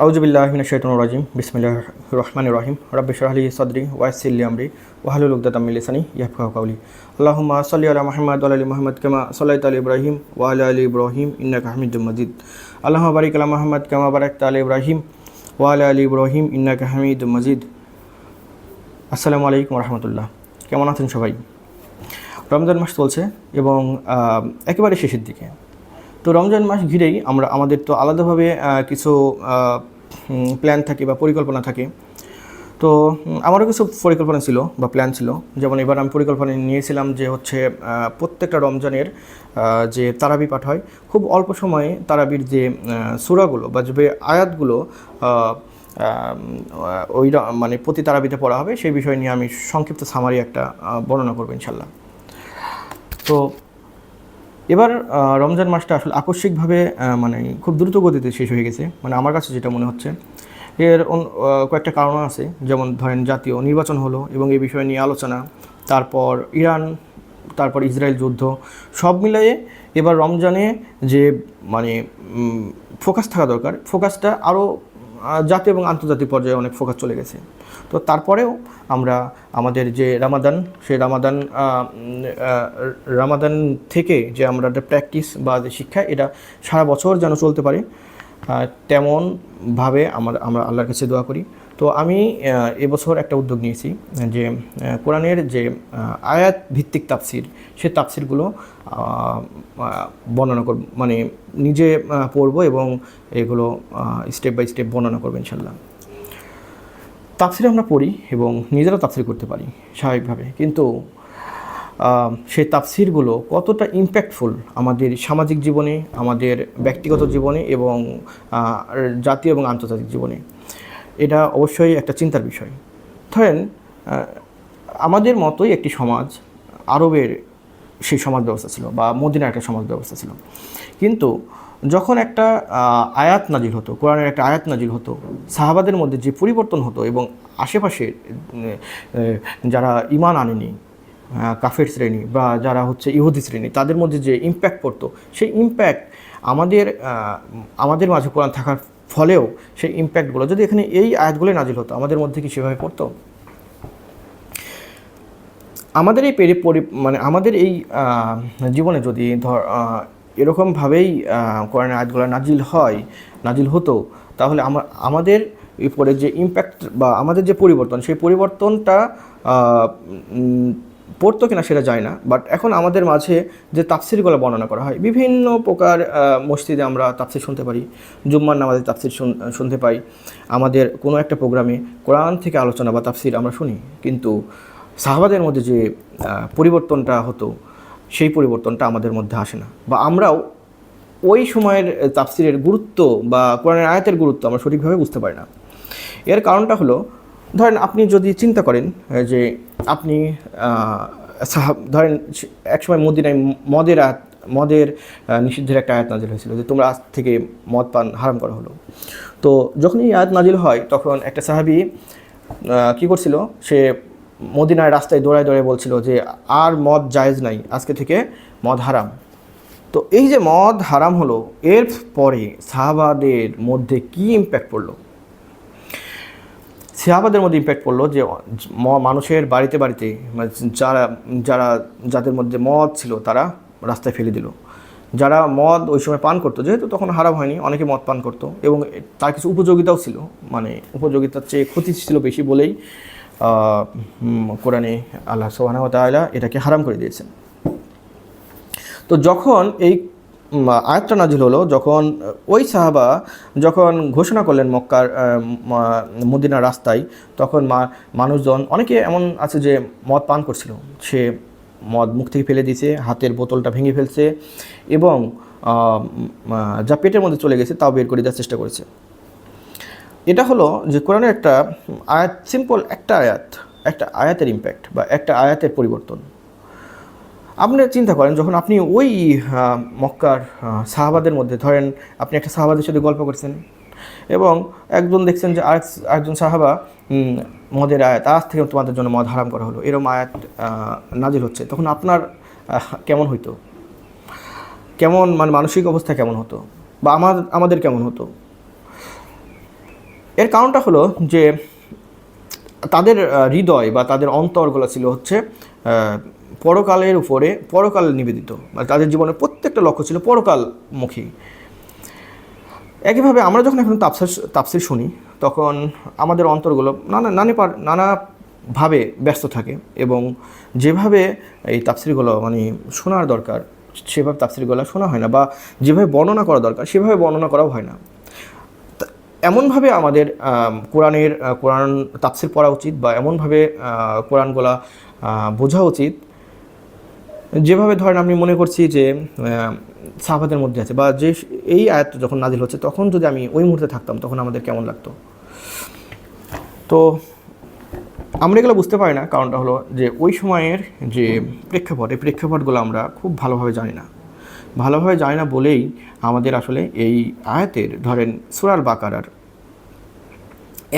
আউযুবিল্লাহি মিনাশ শাইতানির রাজিম বিসমিল্লাহির রহমানির রহিম রব্বি ইশরাহ লি সাদরি ওয়া ইয়াসসির লি আমরি ওয়াহলুল উকদাতাম মিন লিসানি ইয়াফকাহু কাওলি আল্লাহুম্মা সাল্লি আলা মুহাম্মাদ ওয়া আলা আলি মুহাম্মাদ কামা সাল্লাইতা আলা ইব্রাহিম ওয়া আলা আলি ইব্রাহিম ইন্নাকা হামিদুম মাজিদ আল্লাহুম্মা বারিক আলা মুহাম্মাদ কামা বারাকতা আলা ইব্রাহিম ওয়া আলা আলি ইব্রাহিম ইন্নাকা হামিদুম মাজিদ। আসসালামু আলাইকুম ওয়া রাহমাতুল্লাহ। কেমন আছেন সবাই? রমজান মাস চলছে এবং একেবারে শেষের দিকে। তো রমজান মাস ঘিরেই আমাদের তো আলাদাভাবে কিছু প্ল্যান থাকে বা পরিকল্পনা থাকে। তো আমারও কিছু পরিকল্পনা ছিল বা প্ল্যান ছিল। যেমন এবার আমি পরিকল্পনা নিয়েছিলাম যে হচ্ছে প্রত্যেকটা রমজানের যে তারাবি পাঠ হয়, খুব অল্প সময়ে তারাবির যে সূরাগুলো বা যে আয়াতগুলো ওই মানে প্রতি তারাবিতে পড়া হবে, সেই বিষয় নিয়ে আমি সংক্ষিপ্ত সামারি একটা বর্ণনা করবো ইনশাল্লাহ। তো এবার রমজান মাসটা আসলে আকস্মিকভাবে মানে খুব দ্রুত গতিতে শেষ হয়ে গেছে, মানে আমার কাছে যেটা মনে হচ্ছে। এর কয়েকটা কারণ আছে, যেমন ধরেন জাতীয় নির্বাচন হলো এবং এই বিষয় নিয়ে আলোচনা, তারপর ইরান, তারপর ইসরায়েল যুদ্ধ, সব মিলিয়ে এবার রমজানে যে মানে ফোকাস থাকা দরকার, ফোকাসটা আরও জাতীয় এবং আন্তর্জাতিক পর্যায়ে অনেক ফোকাস চলে গেছে। তো তারপরেও আমরা আমাদের যে রামাদান, সেই রামাদান থেকে যে আমরা প্র্যাকটিস বা যে শিক্ষা, এটা সারা বছর যেন চলতে পারে, তেমনভাবে আমরা আল্লাহর কাছে দোয়া করি। তো আমি এবছর একটা উদ্যোগ নিয়েছি যে কোরআনের যে আয়াত ভিত্তিক তাফসির, সেই তাফসিরগুলো বর্ণনা করব, মানে নিজে পড়ব এবং এগুলো স্টেপ বাই স্টেপ বর্ণনা করবো ইনশাল্লাহ। তাফসির আমরা পড়ি এবং নিজেরা তাফসির করতে পারি স্বাভাবিকভাবে, কিন্তু সেই তাফসিরগুলো কতটা ইম্প্যাক্টফুল আমাদের সামাজিক জীবনে, আমাদের ব্যক্তিগত জীবনে এবং জাতীয় এবং আন্তর্জাতিক জীবনে, এটা অবশ্যই একটা চিন্তার বিষয়। ধরেন আমাদের মতোই একটি সমাজ, আরবের সেই সমাজ ব্যবস্থা ছিল বা মদিনার একটা সমাজ ব্যবস্থা ছিল, কিন্তু যখন একটা আয়াত নাজিল হতো, কোরআনের একটা আয়াত নাজিল হতো, সাহাবাদের মধ্যে যে পরিবর্তন হতো এবং আশেপাশে যারা ঈমান আনেনি, কাফের শ্রেণী বা যারা হচ্ছে ইহুদি শ্রেণী, তাদের মধ্যে যে ইম্প্যাক্ট পড়তো, সেই ইম্প্যাক্ট আমাদের মাঝে কোরআন থাকার ফলেও সেই ইম্প্যাক্টগুলো যদি এখানে এই আয়াতগুলো নাজিল হতো, আমাদের মধ্যে কি সেভাবে পড়তো? আমাদের এই মানে আমাদের এই জীবনে যদি এরকমভাবেই কোরআনের আয়াতগুলো নাজিল হতো, তাহলে আমাদের উপরে যে ইম্প্যাক্ট বা আমাদের যে পরিবর্তন, সেই পরিবর্তনটা পড়তো কিনা সেটা যায় না। বাট এখন আমাদের মাঝে যে তাফসিরগুলো বর্ণনা করা হয়, বিভিন্ন প্রকার মসজিদে আমরা তাফসির শুনতে পারি, জুম্মার নামাজে তাফসির শুনতে পাই, আমাদের কোনো একটা প্রোগ্রামে কোরআন থেকে আলোচনা বা তাফসির আমরা শুনি, কিন্তু সাহাবাদের মধ্যে যে পরিবর্তনটা হতো, সেই পরিবর্তনটা আমাদের মধ্যে আসে না, বা আমরাও ওই সময়ের তাফসিরের গুরুত্ব বা কোরআনের আয়াতের গুরুত্ব আমরা সঠিকভাবে বুঝতে পারি না। এর কারণটা হলো, ধরেন আপনি যদি চিন্তা করেন যে আপনি ধরেন একসময় মদিনায় মদের নিষিদ্ধের একটা আয়াত নাজিল হয়েছিল যে তোমরা আজ থেকে মদ পান হারাম করা হলো। তো যখন এই আয়াত নাজিল হয়, তখন একটা সাহাবী কী করছিল, সে মদিনায় রাস্তায় দৌড়ায় বলছিল যে আর মদ জায়েজ নাই, আজকে থেকে মদ হারাম। তো এই যে মদ হারাম হলো, এর পরে সাহাবাদের মধ্যে কি ইম্প্যাক্ট পড়লো? সাহাবাদের মধ্যে ইম্প্যাক্ট পড়লো যে মানুষের বাড়িতে যাদের মধ্যে মদ ছিল, তারা রাস্তায় ফেলে দিল। যারা মদ ওই সময় পান করতো, যেহেতু তখন হারাম হয়নি, অনেকে মদ পান করতো এবং তার কিছু উপযোগিতাও ছিল, মানে উপযোগিতার চেয়ে ক্ষতি ছিল বেশি বলেই কোরআনে আল্লাহ সুবহানাহু ওয়া তাআলা এটাকে হারাম করে দিয়েছেন। তো যখন এই আয়াতটা নাজিল হলো, যখন ওই সাহাবা যখন ঘোষণা করলেন মদিনার রাস্তায়, তখন মানুষজন অনেকে এমন আছে যে মদ পান করছিল, সে মদ মুখ থেকে ফেলে দিয়েছে, হাতের বোতলটা ভেঙে ফেলছে এবং যা পেটের মধ্যে চলে গেছে তাও বের করে দেওয়ার চেষ্টা করেছে। এটা হলো যে কোরআনের একটা আয়াত, সিম্পল একটা আয়াতের ইম্প্যাক্ট বা একটা আয়াতের পরিবর্তন। আপনি চিন্তা করেন, যখন আপনি ওই মক্কার সাহাবাদের মধ্যে, ধরেন আপনি একটা সাহাবাদের সাথে গল্প করছেন এবং একজন দেখছেন যে আরেকজন সাহাবা মদের আয়াত, আজ থেকে তোমাদের জন্য মদ হারাম করা হলো, এরকম আয়াত নাজিল হচ্ছে, তখন আপনার কেমন হইতো? মানে মানসিক অবস্থা কেমন হতো বা আমাদের কেমন হতো? এর কারণটা হলো যে তাদের হৃদয় বা তাদের অন্তরগুলো ছিল হচ্ছে পরকালের উপরে, পরকাল নিবেদিত, মানে তাদের জীবনের প্রত্যেকটা লক্ষ্য ছিল পরকালমুখী। একইভাবে আমরা যখন এখন তাফসির শুনি, তখন আমাদের অন্তরগুলো নানাভাবে ব্যস্ত থাকে, এবং যেভাবে এই তাফসিরগুলো মানে শোনার দরকার সেভাবে তাফসিরগুলো শোনা হয় না, বা যেভাবে বর্ণনা করা দরকার সেভাবে বর্ণনা করাও হয় না। এমনভাবে আমাদের কোরআন তাফসির পড়া উচিত, বা এমনভাবে কোরআনগুলা বোঝা উচিত যেভাবে ধরেন আমি মনে করছি যে সাহাবাদের মধ্যে আছে, বা যে এই আয়াত যখন নাজিল হচ্ছে তখন যদি আমি ওই মুহূর্তে থাকতাম তখন আমাদের কেমন লাগতো। তো আমরা এগুলো বুঝতে পারি না, কারণটা হলো যে ওই সময়ের যে এই প্রেক্ষাপটগুলো আমরা খুব ভালোভাবে জানি না বলেই আমাদের আসলে এই আয়াতের ধরেন সূরা আল বাকারার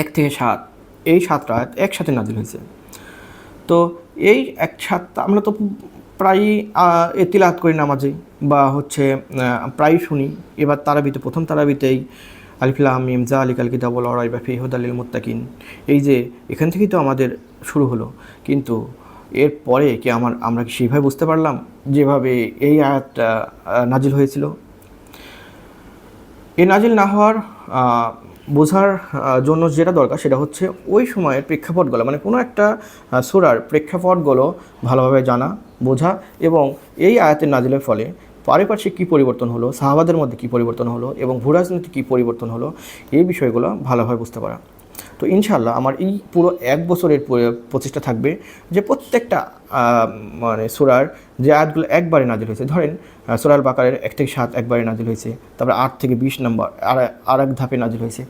1 থেকে 7 এই 7টা আয়াত একসাথে নাজিল হয়েছে। তো এই 1-7 আমরা তো প্রায়ই তিলাওয়াত করি নামাজে, বা হচ্ছে প্রায়ই শুনি। এবার তারাবিতে, প্রথম তারাবিতেই আলিফ লাম মিম যালিকাল কিতাবু লা রাইবা ফীহি হুদাল লিল মুত্তাকিন, এই যে এখান থেকেই তো আমাদের শুরু হলো। কিন্তু এরপরে কি আমরা কি সেইভাবে বুঝতে পারলাম যেভাবে এই আয়াতটা নাজিল হয়েছিল? এই নাজিল না হওয়ার বোঝার জন্য যেটা দরকার সেটা হচ্ছে ওই সময়ের প্রেক্ষাপটগুলো, মানে কোনো একটা সূরার প্রেক্ষাপটগুলো ভালোভাবে জানা, বোঝা, এবং এই আয়াতের নাজিলের ফলে পারিপার্শ্বিক কী পরিবর্তন হলো, সাহাবাদের মধ্যে কী পরিবর্তন হলো, এবং ভূরাজনীতি কী পরিবর্তন হলো, এই বিষয়গুলো ভালোভাবে বুঝতে পারা। তো ইনশাআল্লাহ আমার এই পুরো 1 বছরের প্রচেষ্টা থাকবে যে প্রত্যেকটা মানে সূরার যে আয়াতগুলো একবারে নাজিল হয়েছে, ধরেন সূরা আল বাকারার 1 থেকে 7 একবারে নাজিল হয়েছে, তারপরে 8 থেকে 20 নম্বর আর এক ধাপে নাজিল হয়েছে।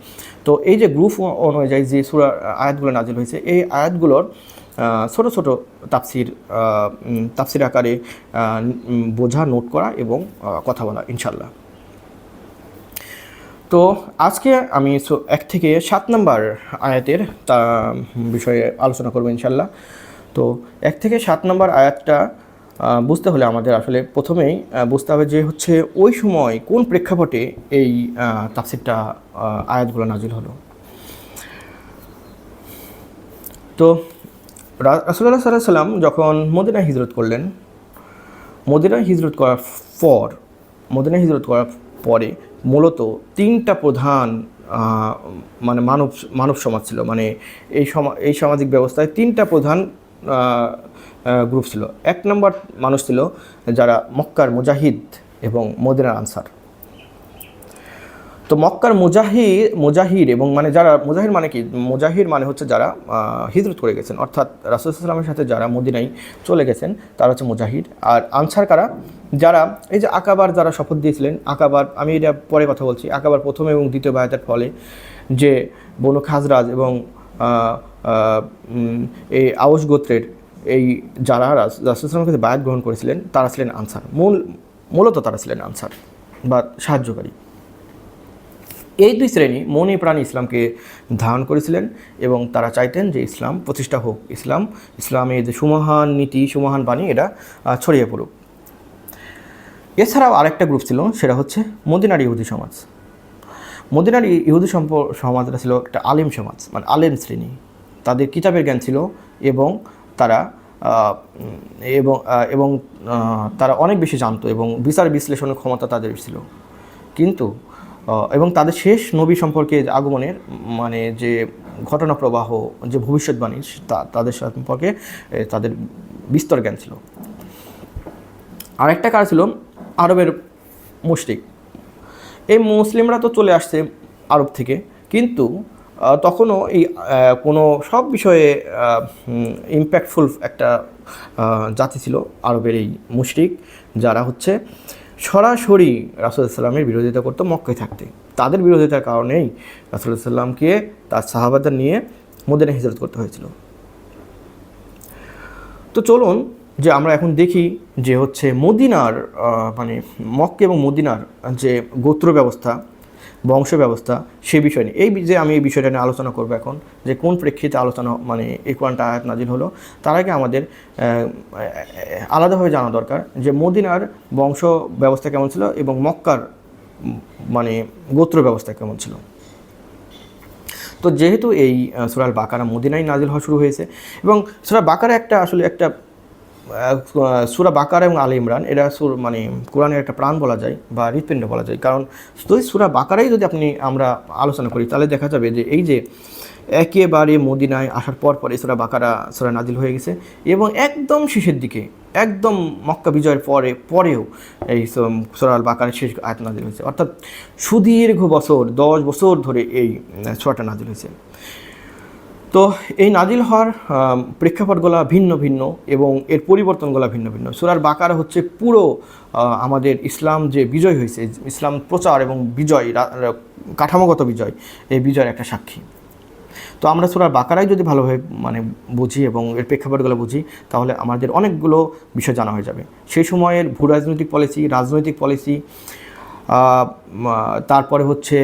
তো এই যে গ্রুপ অনুযায়ী যে সূরার আয়াতগুলো নাজিল হয়েছে, এই আয়াতগুলোর ছোট ছোট তাফসির আকারে বোঝা, নোট করা এবং কথা বলা ইনশাআল্লাহ। তো আজকে আমি 1 থেকে 7 নম্বর আয়াতের বিষয়ে আলোচনা করব ইনশাআল্লাহ। তো 1 থেকে 7 নম্বর আয়াতটা বুঝতে হলে আমাদের আসলে প্রথমেই বুঝতে হবে যে হচ্ছে ওই সময় কোন প্রেক্ষাপটে এই তাফসিরটা আয়াতগুলো নাজিল হলো। তো রাসূলুল্লাহ সাল্লাল্লাহু আলাইহি সাল্লাম যখন মদিনায় হিজরত করলেন, মদিনায় হিজরত করার পরে মূলত 3টা প্রধান মানে মানব সমাজ ছিল, মানে এই সামাজিক ব্যবস্থায় 3টা প্রধান গ্রুপ ছিল। 1 নম্বর মানুষ ছিল যারা মক্কার মুজাহিদ এবং মদিনার আনসার। তো মক্কার মুজাহির এবং মানে যারা মুজাহির মানে হচ্ছে যারা হিজরত করে গেছেন, অর্থাৎ রাসূলুল্লাহ সাল্লাল্লাহু আলাইহি ওয়াসাল্লামের সাথে যারা মদিনায় চলে গেছেন তারা হচ্ছে মুজাহির। আর আনসার কারা? যারা এই যে আকাবার যারা শপথ দিয়েছিলেন, আকাবার আমি এটা পরে কথা বলছি, আকাবার প্রথম এবং দ্বিতীয় বায়াতের ফলে যে বনু খাজরাজ এবং এই আউস গোত্রের এই যারা রাসূলুল্লাহ সাল্লাল্লাহু আলাইহি ওয়াসাল্লামের কাছে বায়াত গ্রহণ করেছিলেন তারা ছিলেন আনসার, মূলত তারা ছিলেন আনসার বা সাহায্যকারী। এই 2 শ্রেণী মনে প্রাণে ইসলামকে ধারণ করেছিলেন, এবং তারা চাইতেন যে ইসলাম প্রতিষ্ঠা হোক, ইসলামের যে সুমহান নীতি, সুমহান বাণী এটা ছড়িয়ে পড়ুক। এছাড়াও আরেকটা গ্রুপ ছিল, সেটা হচ্ছে মদিনার ইহুদি সমাজ। মদিনার ইহুদি সমাজটা ছিল একটা আলেম সমাজ, মানে আলেম শ্রেণী। তাদের কিতাবের জ্ঞান ছিল, এবং তারা তারা অনেক বেশি জানতো, এবং বিচার বিশ্লেষণের ক্ষমতা তাদের ছিল। কিন্তু এবং তাদের শেষ নবী সম্পর্কে আগমনের মানে যে ঘটনা প্রবাহ, যে ভবিষ্যৎবাণী, তাদের সম্পর্কে তাদের বিস্তর জ্ঞান ছিল। আরেকটা কারা ছিল? আরবের মুশরিক। এই মুসলিমরা তো চলে আসছে আরব থেকে, কিন্তু তখনও এই কোনো সব বিষয়ে ইম্প্যাক্টফুল একটা জাতি ছিল আরবের এই মুশরিক, যারা হচ্ছে সরাসরি রাসূলুল্লাহ সাল্লামের বিরোধিতা করতো মক্কায় থাকতে। তাদের বিরোধিতার কারণেই রাসূলুল্লাহ সাল্লামকে তার সাহাবাদের নিয়ে মদিনায় হিজরত করতে হয়েছিল। তো চলুন যে আমরা এখন দেখি যে হচ্ছে মদিনার মানে মক্কা এবং মদিনার যে গোত্র ব্যবস্থা, বংশ ব্যবস্থা, সে বিষয় নিয়ে আমি এই বিষয়টা নিয়ে আলোচনা করবো এখন, যে কোন প্রেক্ষিতে আলোচনা মানে এই কোরআনটা আয়াত নাজিল হলো। তার আগে আমাদের আলাদাভাবে জানা দরকার যে মদিনার বংশ ব্যবস্থা কেমন ছিল এবং মক্কার মানে গোত্র ব্যবস্থা কেমন ছিল। তো যেহেতু এই সূরা আল বাকারা মদিনায় নাজিল হওয়া শুরু হয়েছে, এবং সূরা বাকারা আসলে একটা সূরা বাকারা এবং আলে ইমরান এরা মানে কোরআনের একটা প্রাণ বলা যায় বা হৃৎপিণ্ড বলা যায়। কারণ যদি সূরা বাকারাই যদি আমরা আলোচনা করি, তাহলে দেখা যাবে যে এই যে একেবারে মদিনায় আসার পর এই সূরা নাজিল হয়ে গেছে, এবং একদম শেষের দিকে একদম মক্কা বিজয়ের পরেও এই সূরা আল বাকারার শেষ আয়াত নাজিল হয়েছে। অর্থাৎ সুদীর্ঘ বছর 10 বছর ধরে এই সূরাটা নাজিল হয়েছে। তো এই নাজিল হওয়ার প্রেক্ষাপটগুলো ভিন্ন ভিন্ন এবং এর পরিবর্তনগুলো ভিন্ন ভিন্ন। সূরা আল বাকারা হচ্ছে পুরো আমাদের ইসলাম যে বিজয় হয়েছে, ইসলাম প্রচার এবং বিজয়, কাঠামোগত বিজয়, এই বিজয়ের একটা সাক্ষী। তো আমরা সূরা বাকারায় যদি ভালোভাবে মানে বুঝি এবং এর প্রেক্ষাপটগুলো বুঝি, তাহলে আমাদের অনেকগুলো বিষয় জানা হয়ে যাবে। সেই সময়ের ভূ রাজনৈতিক পলিসি, রাজনৈতিক পলিসি, তারপরে হচ্ছে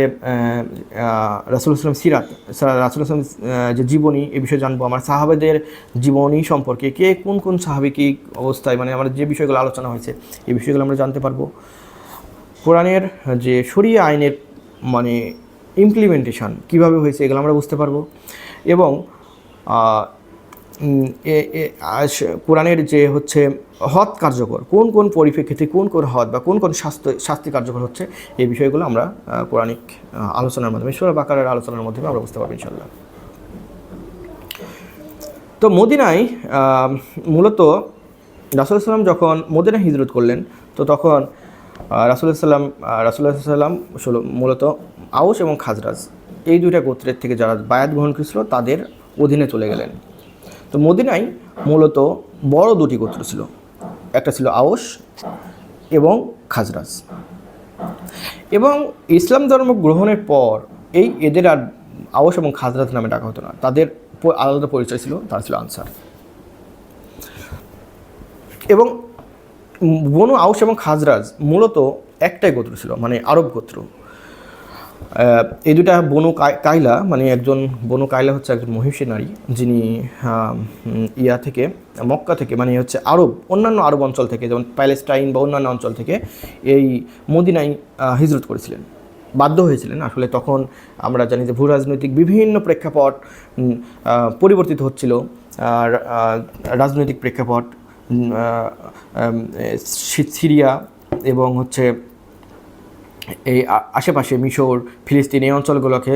রাসূলুল্লাহ সাল্লাল্লাহু আলাইহি ওয়াসাল্লাম সিরাত, রাসূলুল্লাহ সাল্লাল্লাহু আলাইহি ওয়াসাল্লাম যে জীবনী, এই বিষয়ে জানবো। আমার সাহাবাদের জীবনী সম্পর্কে কে কোন সাহাবী কী অবস্থায়, মানে আমার যে বিষয়গুলো আলোচনা হয়েছে এই বিষয়গুলো আমরা জানতে পারবো। কোরআনের যে শরিয়া আইনের মানে ইমপ্লিমেন্টেশন কীভাবে হয়েছে এগুলো আমরা বুঝতে পারবো। এবং কোরআনের যে হচ্ছে হদ কার্যকর, কোন পরিপ্রেক্ষিতে কোন হদ বা কোন শাস্তি কার্যকর হচ্ছে, এই বিষয়গুলো আমরা কোরআনিক আলোচনার মাধ্যমে, সূরা বাকারার আলোচনার মাধ্যমে আমরা বুঝতে পারবো ইনশাআল্লাহ। তো মদিনায় মূলত রাসূলুল্লাহ সাল্লাম যখন মদিনায় হিজরত করলেন, তো তখন রাসূলুল্লাহ সাল্লাম মূলত আউস এবং খাজরাজ এই দুইটা গোত্রের থেকে যারা বায়াত গ্রহণ করেছিল তাদের অধীনে চলে গেলেন। তো মদিনায় মূলত বড় দুটি গোত্র ছিল, একটা ছিল আউস এবং খাজরাজ। এবং ইসলাম ধর্ম গ্রহণের পর এদের আর আউস এবং খাজরাজ নামে ডাকা হতো না, তাদের আলাদা পরিচয় ছিল, তারা ছিল আনসার। এবং বনু আউস এবং খাজরাজ মূলত একটাই গোত্র ছিল, মানে আরব গোত্র। এই দুটা বনু কাইলা, মানে বনু কাইলা হচ্ছে একজন মহিষী নারী, যিনি মক্কা থেকে, মানে হচ্ছে অন্যান্য আরব অঞ্চল থেকে, যেমন প্যালেস্টাইন বা অন্যান্য অঞ্চল থেকে এই মদিনায় হিজরত করেছিলেন, বাধ্য হয়েছিলেন। আসলে তখন আমরা জানি যে ভূ রাজনৈতিক বিভিন্ন প্রেক্ষাপট পরিবর্তিত হচ্ছিল, রাজনৈতিক প্রেক্ষাপট সিরিয়া এবং হচ্ছে এই আশেপাশে মিশর, ফিলিস্তিন, এই অঞ্চলগুলোকে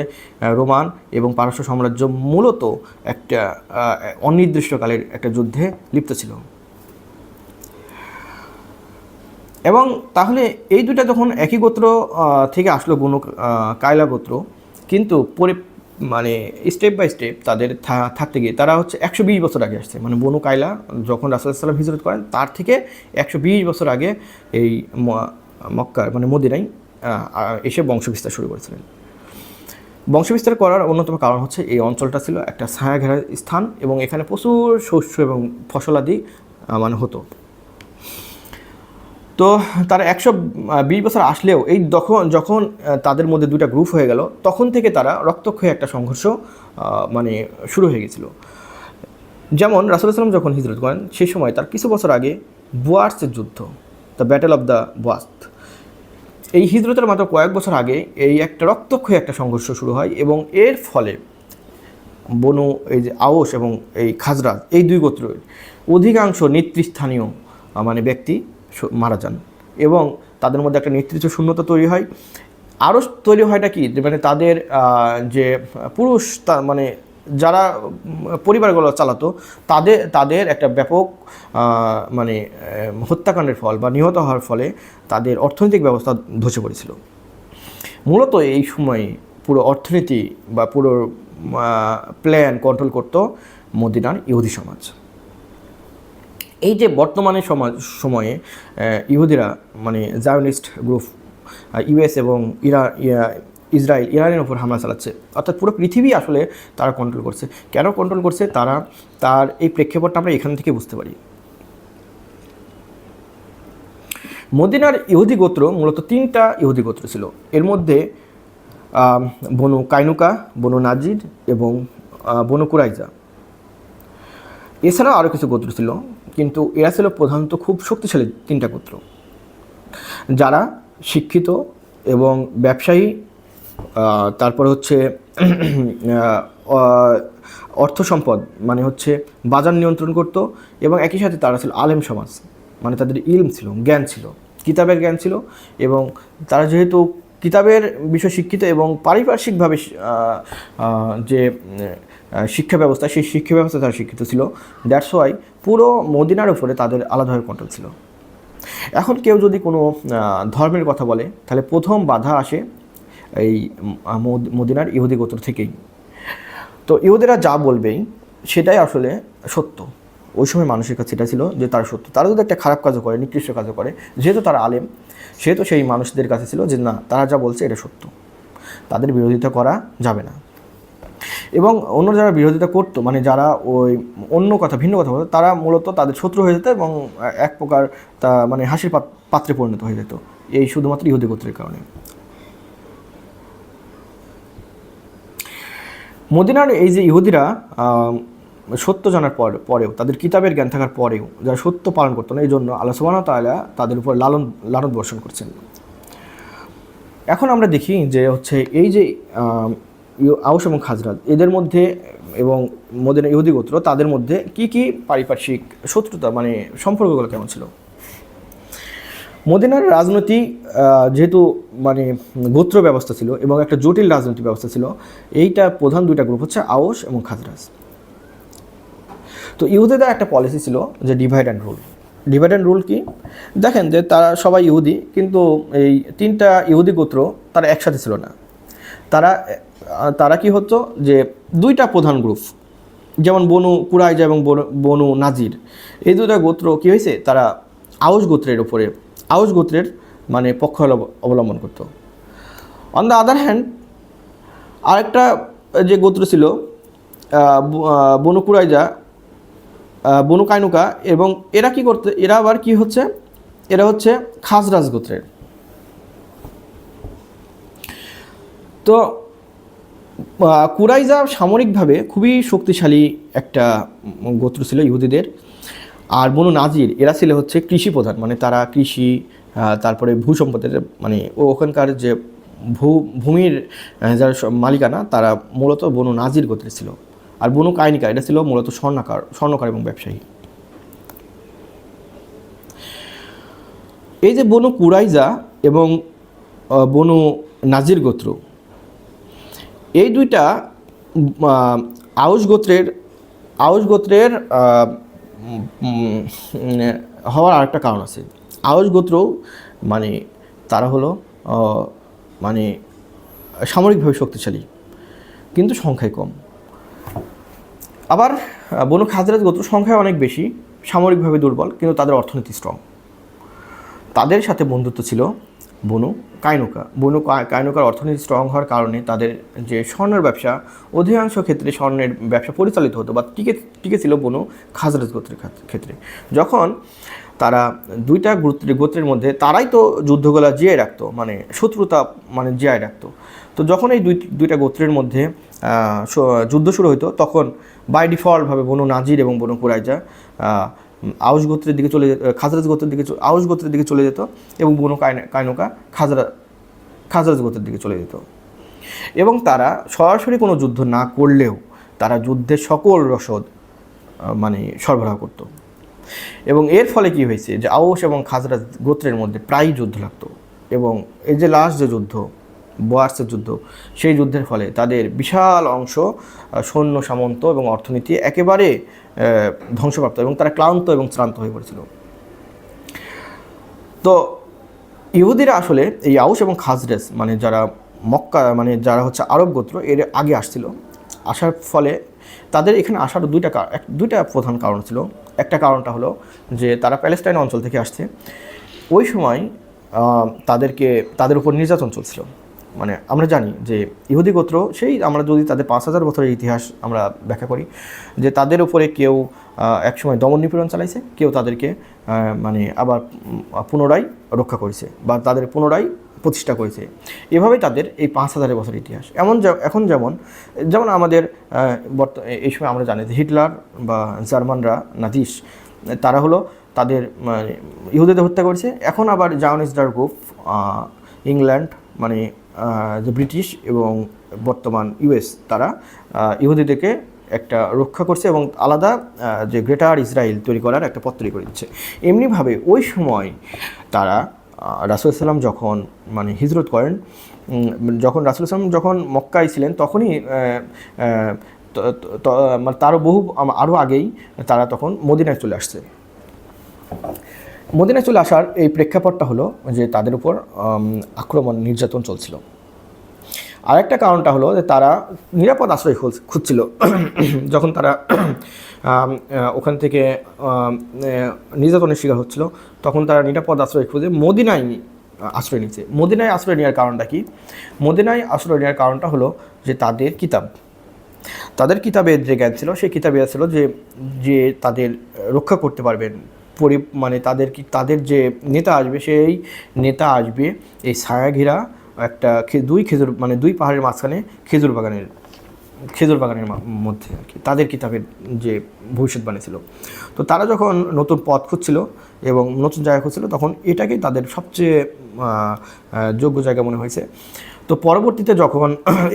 রোমান এবং পারস্য সাম্রাজ্য মূলত একটা অনির্দিষ্টকালের একটা যুদ্ধে লিপ্ত ছিল। এবং তাহলে এই দুটা যখন একই গোত্র থেকে আসলো, বনু কায়লা গোত্র, কিন্তু মানে স্টেপ বাই স্টেপ তাদের থাকতে গিয়ে তারা হচ্ছে 120 বছর আগে আসছে। মানে বনু কায়লা যখন রাসূলুল্লাহ সাল্লাল্লাহু আলাইহি ওয়াসাল্লাম হিজরত করেন, তার থেকে 120 বছর আগে এই মক্কার মানে মদিনায় এসে বংশবিস্তার শুরু করেছিলেন। বংশবিস্তার করার অন্যতম কারণ হচ্ছে এই অঞ্চলটা ছিল একটা ছায়াঘেরা স্থান এবং এখানে প্রচুর শস্য এবং ফসলাদি মানে হতো। তো তারা 120 বছর আসলেও যখন তাদের মধ্যে দুটা গ্রুপ হয়ে গেল, তখন থেকে তারা রক্তক্ষয়ী একটা সংঘর্ষ মানে শুরু হয়ে গেছিলো। যেমন রাসূলুল্লাহ সাল্লাম যখন হিজরত করেন, সেই সময় তার কিছু বছর আগে বুয়ার্সের যুদ্ধ, দ্য ব্যাটেল অফ দ্য বুয়ার্স, এই হিজরতের মাত্র কয়েক বছর আগে এই একটা রক্তক্ষয়ী একটা সংঘর্ষ শুরু হয় এবং এর ফলে বনু এই যে আউস এবং এই খাজরাজ, এই দুই গোত্রের অধিকাংশ নেতৃস্থানীয় মানে ব্যক্তি মারা যান এবং তাদের মধ্যে একটা নেতৃত্ব শূন্যতা তৈরি হয়। আরও তৈরি হয়টা কি, মানে তাদের যে পুরুষ মানে যারা পরিবারগুলো চালাতো, তাদের একটা ব্যাপক মানে হত্যাকাণ্ডের ফল বা নিহত হওয়ার ফলে তাদের অর্থনৈতিক ব্যবস্থা ধসে পড়েছিল। মূলত এই সময়ে পুরো অর্থনীতি বা পুরো প্ল্যান কন্ট্রোল করত মদিনার ইহুদি সমাজ। এই যে বর্তমানে সময়ে ইহুদিরা মানে জায়নিস্ট গ্রুপ ইউএস এবং ইসরায়েলের উপর হামলা চালাচ্ছে, অর্থাৎ পুরো পৃথিবী আসলে তারা কন্ট্রোল করছে। কেন কন্ট্রোল করছে তার এই প্রেক্ষাপটটা আমরা এখান থেকে বুঝতে পারি। মদিনার ইহুদি গোত্র মূলত 3টা ইহুদি গোত্র ছিল। এর মধ্যে বনু কাইনুকা, বনু নাজির এবং বনু কুরাইজা। এছাড়াও আরও কিছু গোত্র ছিল, কিন্তু এরা ছিল প্রধানত খুব শক্তিশালী 3টা গোত্র, যারা শিক্ষিত এবং ব্যবসায়ী তারপর হচ্ছে অর্থ সম্পদ মানে হচ্ছে বাজার নিয়ন্ত্রণ করত, এবং একই সাথে তারা ছিল আলেম সমাজ, মানে তাদের ইলম ছিল, জ্ঞান ছিল, কিতাবের জ্ঞান ছিল, এবং তারা যেহেতু কিতাবের বিষয় শিক্ষিত এবং পারিপার্শ্বিকভাবে যে শিক্ষা ব্যবস্থা, সেই শিক্ষা ব্যবস্থা তারা শিক্ষিত ছিল, দ্যাটস ওয়াই পুরো মদিনার উপরে তাদের আলাদাভাবে কন্ট্রোল ছিল। এখন কেউ যদি কোনো ধর্মের কথা বলে, তাহলে প্রথম বাধা আসে এই মদিনার ইহুদি গোত্র থেকেই। তো ইহুদিরা যা বলবেই সেটাই আসলে সত্য। ওই সময় মানুষের কাছে এটা ছিল যে তারা সত্য। তারা যদি একটা খারাপ কাজও করে, নিকৃষ্ট কাজও করে, যেহেতু তারা আলেম, সেহেতু সেই মানুষদের কাছে ছিল যে না, তারা যা বলছে এটা সত্য, তাদের বিরোধিতা করা যাবে না। এবং অন্য যারা বিরোধিতা করতো, মানে যারা ওই অন্য কথা, ভিন্ন কথা বলতো, তারা মূলত তাদের শত্রু হয়ে যেত এবং এক প্রকার তা মানে হাসির পাত্রে পরিণত হয়ে যেত, এই শুধুমাত্র ইহুদি গোত্রের কারণে। মদিনার এই যে ইহুদিরা সত্য জানার পরেও, তাদের কিতাবের জ্ঞান থাকার পরেও যারা সত্য পালন করতো না, এই জন্য আল্লাহ সুবহানাহু ওয়া তাআলা তাদের উপর লানত বর্ষণ করছেন। এখন আমরা দেখি যে হচ্ছে এই যে আউস এবং খাজরাজ, এদের মধ্যে এবং মদিনা ইহুদি গোত্র, তাদের মধ্যে কি কি পারিপার্শ্বিক শত্রুতা, মানে সম্পর্কগুলো কেমন ছিল। মদিনার রাজনৈতিক যেহেতু মানে গোত্র ব্যবস্থা ছিল এবং একটা জটিল রাজনৈতিক ব্যবস্থা ছিল, এইটা প্রধান দুইটা গ্রুপ হচ্ছে আউস এবং খাজরাজ। তো ইহুদিদের একটা পলিসি ছিল যে divide and rule. Divide and rule কি? দেখেন যে তারা সবাই ইহুদি, কিন্তু এই তিনটা ইহুদি গোত্র তারা একসাথে ছিল না। তারা কি হতো যে দুইটা প্রধান গ্রুপ, যেমন বনু কুরাইজা এবং বনু নাজির, এই দুইটা গোত্র কী হয়েছে, তারা আউস গোত্রের মানে পক্ষ অবলম্বন করত। অন দ্য আদার হ্যান্ড আরেকটা যে গোত্র ছিল বনু কুরাইজা, বনু কাইনুকা, এবং এরা কি করতে, এরা আবার কি হচ্ছে, এরা হচ্ছে খাজরাজ গোত্রের। তো কুরাইজা সামরিকভাবে খুবই শক্তিশালী একটা গোত্র ছিল ইহুদিদের, আর বনু নাজির এরা ছিল হচ্ছে কৃষি প্রধান, মানে তারা কৃষি, তারপরে ভূসম্পদের মানে ওখানকার যে ভূমির যারা মালিকানা, তারা মূলত বনু নাজির গোত্রের ছিল। আর বনু কাইনিকা এটা ছিল মূলত স্বর্ণকার এবং ব্যবসায়ী। এই যে বনু কুরাইজা এবং বনু নাজির গোত্র, এই দুইটা আউস গোত্রের হওয়ার আরেকটা কারণ আছে। আউস গোত্র মানে তারা হলো মানে সামরিকভাবে শক্তিশালী কিন্তু সংখ্যায় কম। আবার বনু খাজরাজ গোত্র সংখ্যায় অনেক বেশি, সামরিকভাবে দুর্বল, কিন্তু তাদের অর্থনীতি স্ট্রং। তাদের সাথে বন্ধুত্ব ছিল বনু কাইনুকার অর্থনীতি স্ট্রং হওয়ার কারণে তাদের যে স্বর্ণের ব্যবসা, অধিকাংশ ক্ষেত্রে স্বর্ণের ব্যবসা পরিচালিত হতো বা টিকে ছিল বনু খাজরাজ গোত্রের ক্ষেত্রে। যখন তারা দুইটা গোত্রের মধ্যে তারাই তো যুদ্ধগুলা জিয়ায় রাখতো, মানে শত্রুতা মানে জিয়ায় রাখতো। তো যখন এই দুইটা গোত্রের মধ্যে যুদ্ধ শুরু হতো, তখন বাই ডিফল্টভাবে বনু নাজির এবং বনু কুরাইজা আউস গোত্রের দিকে খাজরাজ গোত্রের দিকে আউস গোত্রের দিকে চলে যেত, এবং বনু কাইনুকা খাজরাজ গোত্রের দিকে চলে যেত। এবং তারা সরাসরি কোনো যুদ্ধ না করলেও তারা যুদ্ধের সকল রসদ মানে সরবরাহ করত। এবং এর ফলে কি হয়েছে যে আউস এবং খাজরাজ গোত্রের মধ্যে প্রায় যুদ্ধ লাগতো, এবং এই যে লাস্ট যে যুদ্ধ, বোয়ার্সের যুদ্ধ, সেই যুদ্ধের ফলে তাদের বিশাল অংশ সৈন্য সামন্ত এবং অর্থনীতি একেবারে ধ্বংসপ্রাপ্ত, এবং তারা ক্লান্ত এবং শ্রান্ত হয়ে পড়েছিল। তো ইহুদিরা আসলে এই আউস এবং খাজরাজ মানে যারা মক্কা মানে যারা হচ্ছে আরব গোত্র, এর আগে আসার ফলে তাদের এখানে আসার দুইটা প্রধান কারণ ছিল। একটা কারণটা হলো যে তারা প্যালেস্টাইন অঞ্চল থেকে আসছে, ওই সময় তাদের উপর নির্যাতন চলছিল। মানে আমরা জানি যে ইহুদি গোত্র, আমরা যদি তাদের 5000 বছরের ইতিহাস আমরা ব্যাখ্যা করি, যে তাদের উপরে কেউ একসময় দমন নিপীড়ন চালাইছে, কেউ তাদেরকে মানে আবার পুনরায় রক্ষা করেছে বা তাদের পুনরায় প্রতিষ্ঠা করেছে। এভাবেই তাদের এই 5000 বছরের ইতিহাস। এখন যেমন আমাদের এই সময় আমরা জানি যে হিটলার বা জার্মানরা, নাজিস, তারা হলো তাদের মানে ইহুদিদের হত্যা করেছে। এখন আবার জায়নিস্টদের গ্রুপ ইংল্যান্ড মানে যে ব্রিটিশ এবং বর্তমান ইউএস, তারা ইহুদিদেরকে একটা রক্ষা করছে এবং আলাদা যে গ্রেটার ইসরায়েল তৈরি করার একটা পথ তৈরি করে দিচ্ছে। এমনিভাবে ওই সময় তারা রাসূল সাল্লাম যখন মানে হিজরত করেন, যখন রাসূল সাল্লাম যখন মক্কায় ছিলেন তখনই মানে তারও আরও আগেই তারা তখন মদিনায় চলে আসছে। মদিনায় চলে আসার এই প্রেক্ষাপটটা হলো যে তাদের উপর আক্রমণ নির্যাতন চলছিল। আরেকটা কারণটা হলো যে তারা নিরাপদ আশ্রয় খুঁজছিল। যখন তারা ওখান থেকে নির্যাতনের শিকার হচ্ছিল, তখন তারা নিরাপদ আশ্রয় খুঁজে মদিনায় আশ্রয় নিচ্ছে। মদিনায় আশ্রয় নেওয়ার কারণটা কি? মদিনায় আশ্রয় নেওয়ার কারণটা হলো যে তাদের কিতাবের যে জ্ঞান ছিল, সেই কিতাবে ছিল যে তাদের রক্ষা করতে পারবেন, মানে তাদের যে নেতা আসবে, সেই নেতা আসবে এই ছায়া ঘেরা একটা দুই পাহাড়ের মাঝখানে খেজুর বাগানের মধ্যে আর কি, তাদের কিতাবের যে ভবিষ্যৎবাণী ছিল। তো তারা যখন নতুন পথ খুঁজছিল এবং নতুন জায়গা খুঁজছিল, তখন এটাকেই তাদের সবচেয়ে যোগ্য জায়গা মনে হয়েছে। তো পরবর্তীতে যখন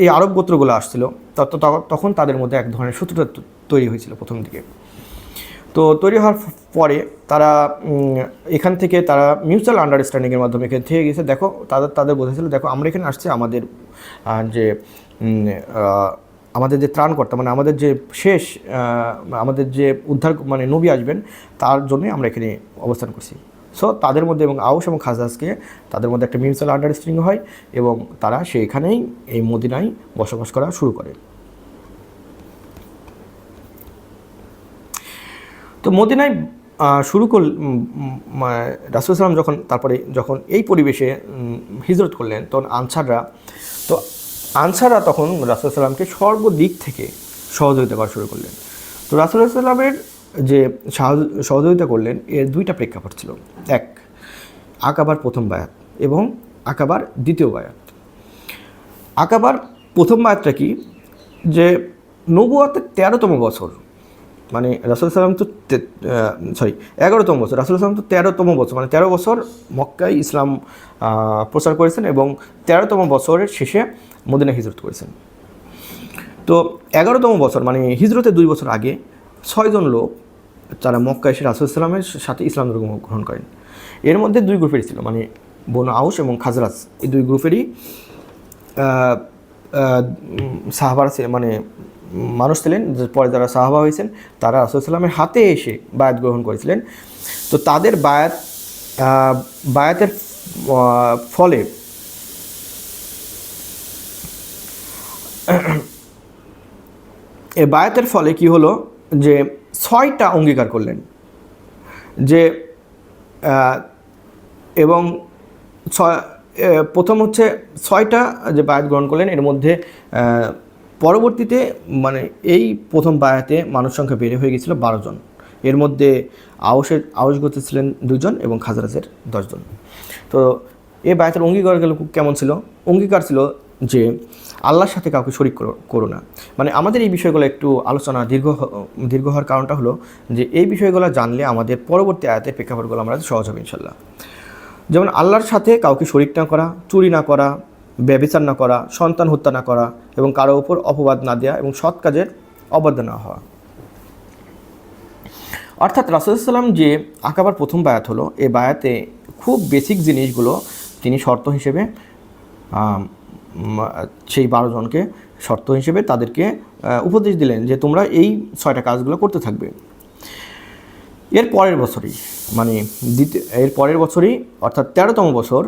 এই আরব গোত্রগুলো আসছিল, তখন তাদের মধ্যে এক ধরনের শত্রুতা তৈরি হয়েছিল প্রথম দিকে। তো তৈরি হওয়ার পরে তারা এখান থেকে তারা মিউচুয়াল আন্ডারস্ট্যান্ডিংয়ের মাধ্যমে এখানে থেকে গেছে। দেখো তাদের বোঝাচ্ছিল, দেখো আমরা এখানে আসছি, আমাদের যে ত্রাণকর্তা, মানে আমাদের যে উদ্ধার মানে নবী আসবেন, তার জন্যই আমরা এখানে অবস্থান করছি। সো তাদের মধ্যে এবং আউস এবং খাজরাজকে তাদের মধ্যে একটা মিউচুয়াল আন্ডারস্ট্যান্ডিং হয় এবং তারা সেইখানেই এই মদিনায় বসবাস করা শুরু করে। তো মদিনায় রাসূল সাল্লাম যখন এই পরিবেশে হিজরত করলেন, তখন আনসাররা তখন রাসূল সাল্লামকে সর্বদিক থেকে সহযোগিতা করা শুরু করলেন। তো রাসূল সাল্লামের যে সহযোগিতা করলেন, এর দুইটা প্রেক্ষাপট ছিল। এক, আকাবার প্রথম বায়াত এবং আকাবার দ্বিতীয় বায়াত। আকাবার প্রথম বায়াতটা কি? যে নবুয়তের 13তম বছর, মানে রাসূল সাল্লাম তো 11তম বছর, রাসূল সাল্লাম তো 13তম বছর, মানে 13 বছর মক্কায় ইসলাম প্রচার করেছেন এবং 13তম বছরের শেষে মদিনা হিজরত করেছেন। তো 11তম বছর মানে হিজরতের 2 বছর আগে 6 জন লোক যারা মক্কায় এসে রাসূল সাল্লামের সাথে ইসলাম ধর্ম গ্রহণ করেন। এর মধ্যে 2 গ্রুপেরই ছিল, মানে বনু আউস এবং খাজরাজ, এই 2 গ্রুপেরই সাহাবারা মানে মানুষ ছিলেন। পরে যারা সাহাবা হয়েছেন, তারা রাসূল সাল্লামের হাতে এসে বায়াত গ্রহণ করেছিলেন। তো তাদের বায়াতের ফলে বায়াতের ফলে কি হলো যে 6টা অঙ্গীকার করলেন যে এবং প্রথম হচ্ছে 6টা যে বায়াত গ্রহণ করলেন, এর মধ্যে পরবর্তীতে মানে এই প্রথম বায়াতে মানুষ সংখ্যা বেড়ে হয়ে গেছিল 12 জন। এর মধ্যে আউস গোত্রে ছিলেন 2 জন এবং খাজরাজের 10 জন। তো এই বায়াতের অঙ্গীকারগুলো কেমন ছিল? অঙ্গীকার ছিল যে আল্লাহর সাথে কাউকে শরিক করো না। মানে আমাদের এই বিষয়গুলো একটু আলোচনা দীর্ঘ হওয়ার কারণটা হলো যে এই বিষয়গুলো জানলে আমাদের পরবর্তী আয়াতের প্রেক্ষাপটগুলো আমরা সহজ হবে ইনশাল্লাহ। যেমন আল্লাহর সাথে কাউকে শরিক না করা, চুরি না করা, ব্যভিচার না করা, সন্তান হত্যা না করা এবং কারো উপর অপবাদ না দেওয়া এবং সৎ কাজের অবাধ্য না হওয়া। অর্থাৎ রাসূল সাল্লাম যে আকাবার প্রথম বায়াত হলো, এই বায়াতে খুব বেসিক জিনিসগুলো তিনি শর্ত হিসেবে সেই 12 জনকে শর্ত হিসেবে তাদেরকে উপদেশ দিলেন যে তোমরা এই 6টা কাজগুলো করতে থাকবে। এর পরের বছরই অর্থাৎ 13তম বছর,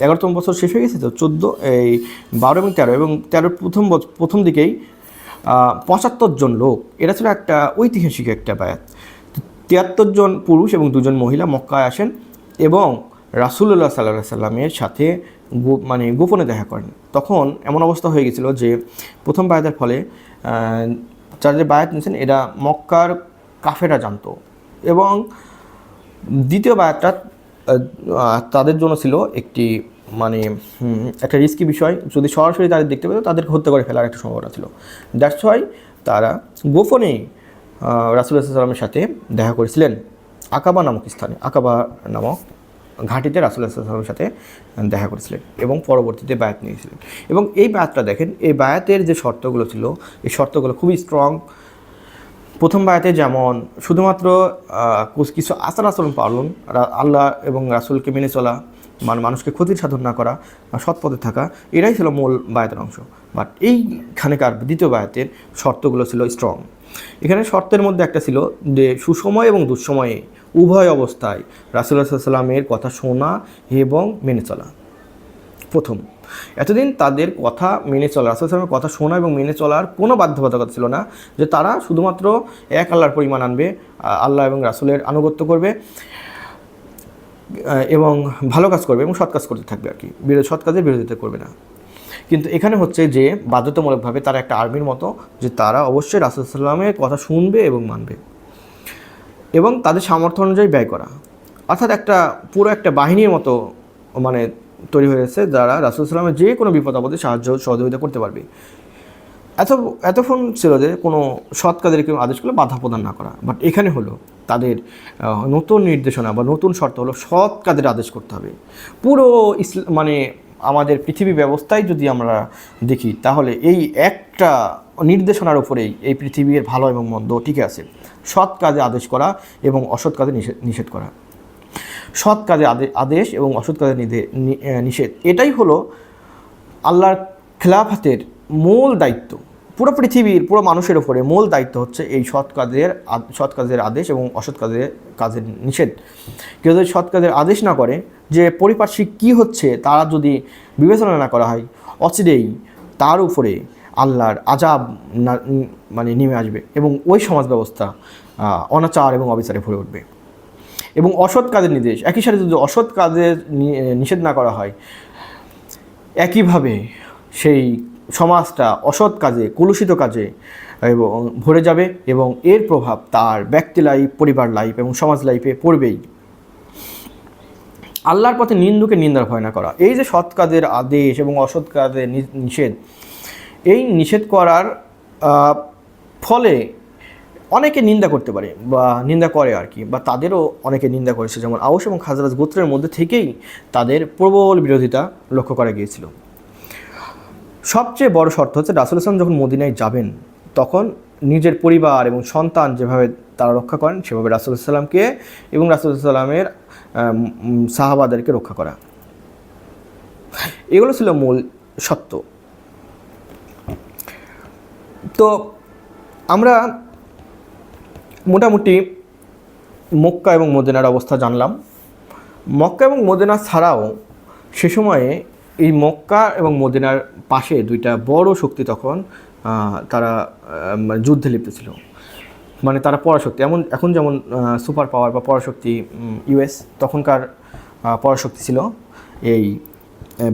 11তম বছর শেষ হয়ে গেছে, তো 12 এবং 13 প্রথম দিকেই 75 জন লোক, এটা ছিল একটা ঐতিহাসিক একটা বায়াত। 73 জন পুরুষ এবং 2 জন মহিলা মক্কায় আসেন এবং রাসূলুল্লাহ সাল্লাল্লাহু আলাইহি সাল্লামের সাথে গোপনে দেখা করেন। তখন এমন অবস্থা হয়ে গেছিলো যে প্রথম বায়াতের ফলে যারা যে বায়াত নিয়েছেন এরা মক্কার কাফেররা জানতো এবং দ্বিতীয় বায়াতটা তাদের জন্য ছিল একটা রিস্কি বিষয়। যদি সরাসরি তাদের দেখতে পেত, তাদেরকে হত্যা করে ফেলার একটা সম্ভাবনা ছিল। দ্যাটস ওয়াই তারা গোপনেই রাসূলুল্লাহ সাল্লাল্লাহু আলাইহি সাল্লামের সাথে দেখা করেছিলেন আকাবা নামক স্থানে, আকাবা নামক ঘাঁটিতে রাসূলুল্লাহ সাল্লাল্লাহু আলাইহি ওয়াসাল্লামের সাথে দেখা করেছিলেন এবং পরবর্তীতে বায়াত নিয়েছিলেন। এবং এই বায়াতটা দেখেন, এই বায়াতের যে শর্তগুলো ছিল, এই শর্তগুলো খুবই স্ট্রং। প্রথম বায়াতে যেমন শুধুমাত্র কিছু আচার আচরণ পালন, আল্লাহ এবং রাসূলকে মেনে চলা, মানুষকে ক্ষতির সাধন না করা, সৎ পথে থাকা, এটাই ছিল মূল বায়াতের অংশ। বাট এইখানেকার দ্বিতীয় বায়াতের শর্তগুলো ছিল স্ট্রং। এখানে শর্তের মধ্যে একটা ছিল যে সুসময় এবং দুঃসময়ে উভয় অবস্থায় রাসূলুল্লাহ সাল্লাল্লাহু আলাইহি ওয়াসাল্লামের কথা শোনা এবং মেনে চলা। প্রথম, এতদিন তাদের কথা মেনে চলা, রাসূলুল্লাহ সাল্লাল্লাহু আলাইহি ওয়াসাল্লামের কথা শোনা এবং মেনে চলার কোনো বাধ্যবাধকতা ছিল না, যে তারা শুধুমাত্র এক আল্লাহর পরিমাণ আনবে, আল্লাহ এবং রাসূলের আনুগত্য করবে এবং ভালো কাজ করবে এবং সৎ কাজ করতে থাকবে আর কি, সৎ কাজের বিরোধিতা করবে না। কিন্তু এখানে হচ্ছে যে বাধ্যতামূলকভাবে তারা একটা আর্মির মতো, যে তারা অবশ্যই রাসূলুল্লাহ সাল্লাল্লাহু আলাইহি ওয়াসাল্লামের কথা শুনবে এবং মানবে এবং তাদের সামর্থ্য অনুযায়ী ব্যয় করা। অর্থাৎ পুরো একটা বাহিনীর মতো মানে তৈরি হয়েছে, যারা রাসূলুল্লাহ সাল্লাল্লাহু আলাইহি ওয়াসাল্লামের যে কোনো বিপদ আপদে সাহায্য সহযোগিতা করতে পারবে। এতক্ষণ ছিল যে কোনো সৎ কাজের কেউ আদেশ করলে বাধা প্রদান না করা। বাট এখানে হলো তাদের নতুন নির্দেশনা বা নতুন শর্ত হলো সৎ কাজের আদেশ করতে হবে। পুরো মানে আমাদের পৃথিবী ব্যবস্থায় যদি আমরা দেখি, তাহলে এই একটা নির্দেশনার উপরেই এই পৃথিবীর ভালো এবং মন্দ টিকে আছে। সৎ কাজে আদেশ করা এবং অসৎ কাজে নিষেধ করা। সৎ কাজে আদেশ এবং অসৎ কাজে নিষেধ, এটাই হলো আল্লাহর খেলাফতের মূল দায়িত্ব। পুরো পৃথিবীর পুরো মানুষের উপরে মূল দায়িত্ব হচ্ছে এই সৎ কাজের আদেশ এবং অসৎ কাজের নিষেধ। কেউ যদি সৎ কাজের আদেশ না করে, যে পরিপার্শ্বিক কী হচ্ছে তারা যদি বিবেচনা না করা হয়, অচিরেই তার উপরে আল্লাহর আযাব মানে নেমে আসবে এবং ওই সমাজ ব্যবস্থা অনাচার এবং অবিচারে ভরে উঠবে। এবং অসৎ কাজের নির্দেশ, একই সাথে যদি অসৎ কাজের নিষেধ না করা হয়, একইভাবে সেই সমাজটা অসৎ কাজে, কলুষিত কাজে এবং ভরে যাবে এবং এর প্রভাব তার ব্যক্তি লাইফ, পরিবার লাইফ এবং সমাজ লাইফে পড়বেই। আল্লাহর পথে নিন্দুকে নিন্দার ভয় না করা, এই যে সৎ কাজের আদেশ এবং অসৎ কাজের নিষেধ, এই নিষেধ করার ফলে অনেকে নিন্দা করতে পারে বা নিন্দা করে আর কি, বা তাদেরও অনেকে নিন্দা করেছে। যেমন আউস এবং খাজরাজ গোত্রের মধ্যে থেকেই তাদের প্রবল বিরোধিতা লক্ষ্য করা গিয়েছিল। সবচেয়ে বড় শর্ত হচ্ছে রাসূলুল্লাহ সাল্লাল্লাহু আলাইহি ওয়াসাল্লাম যখন মদিনায় যাবেন, তখন নিজের পরিবার এবং সন্তান যেভাবে তারা রক্ষা করেন, সেভাবে রাসূলুল্লাহ সাল্লাল্লাহু আলাইহি ওয়াসাল্লামকে এবং রাসূলুল্লাহ সাল্লাল্লাহু আলাইহি ওয়াসাল্লামের সাহাবাদেরকে রক্ষা করা, এগুলো ছিল মূল সত্য। তো আমরা মোটামুটি মক্কা এবং মদিনার অবস্থা জানলাম। মক্কা এবং মদিনা ছাড়াও সে সময়ে এই মক্কা এবং মদিনার পাশে দুইটা বড় শক্তি তখন তারা যুদ্ধে লিপ্ত ছিল। মানে তারা পরাশক্তি, এখন যেমন সুপার পাওয়ার বা পরাশক্তি ইউএস, তখনকার পরাশক্তি ছিল এই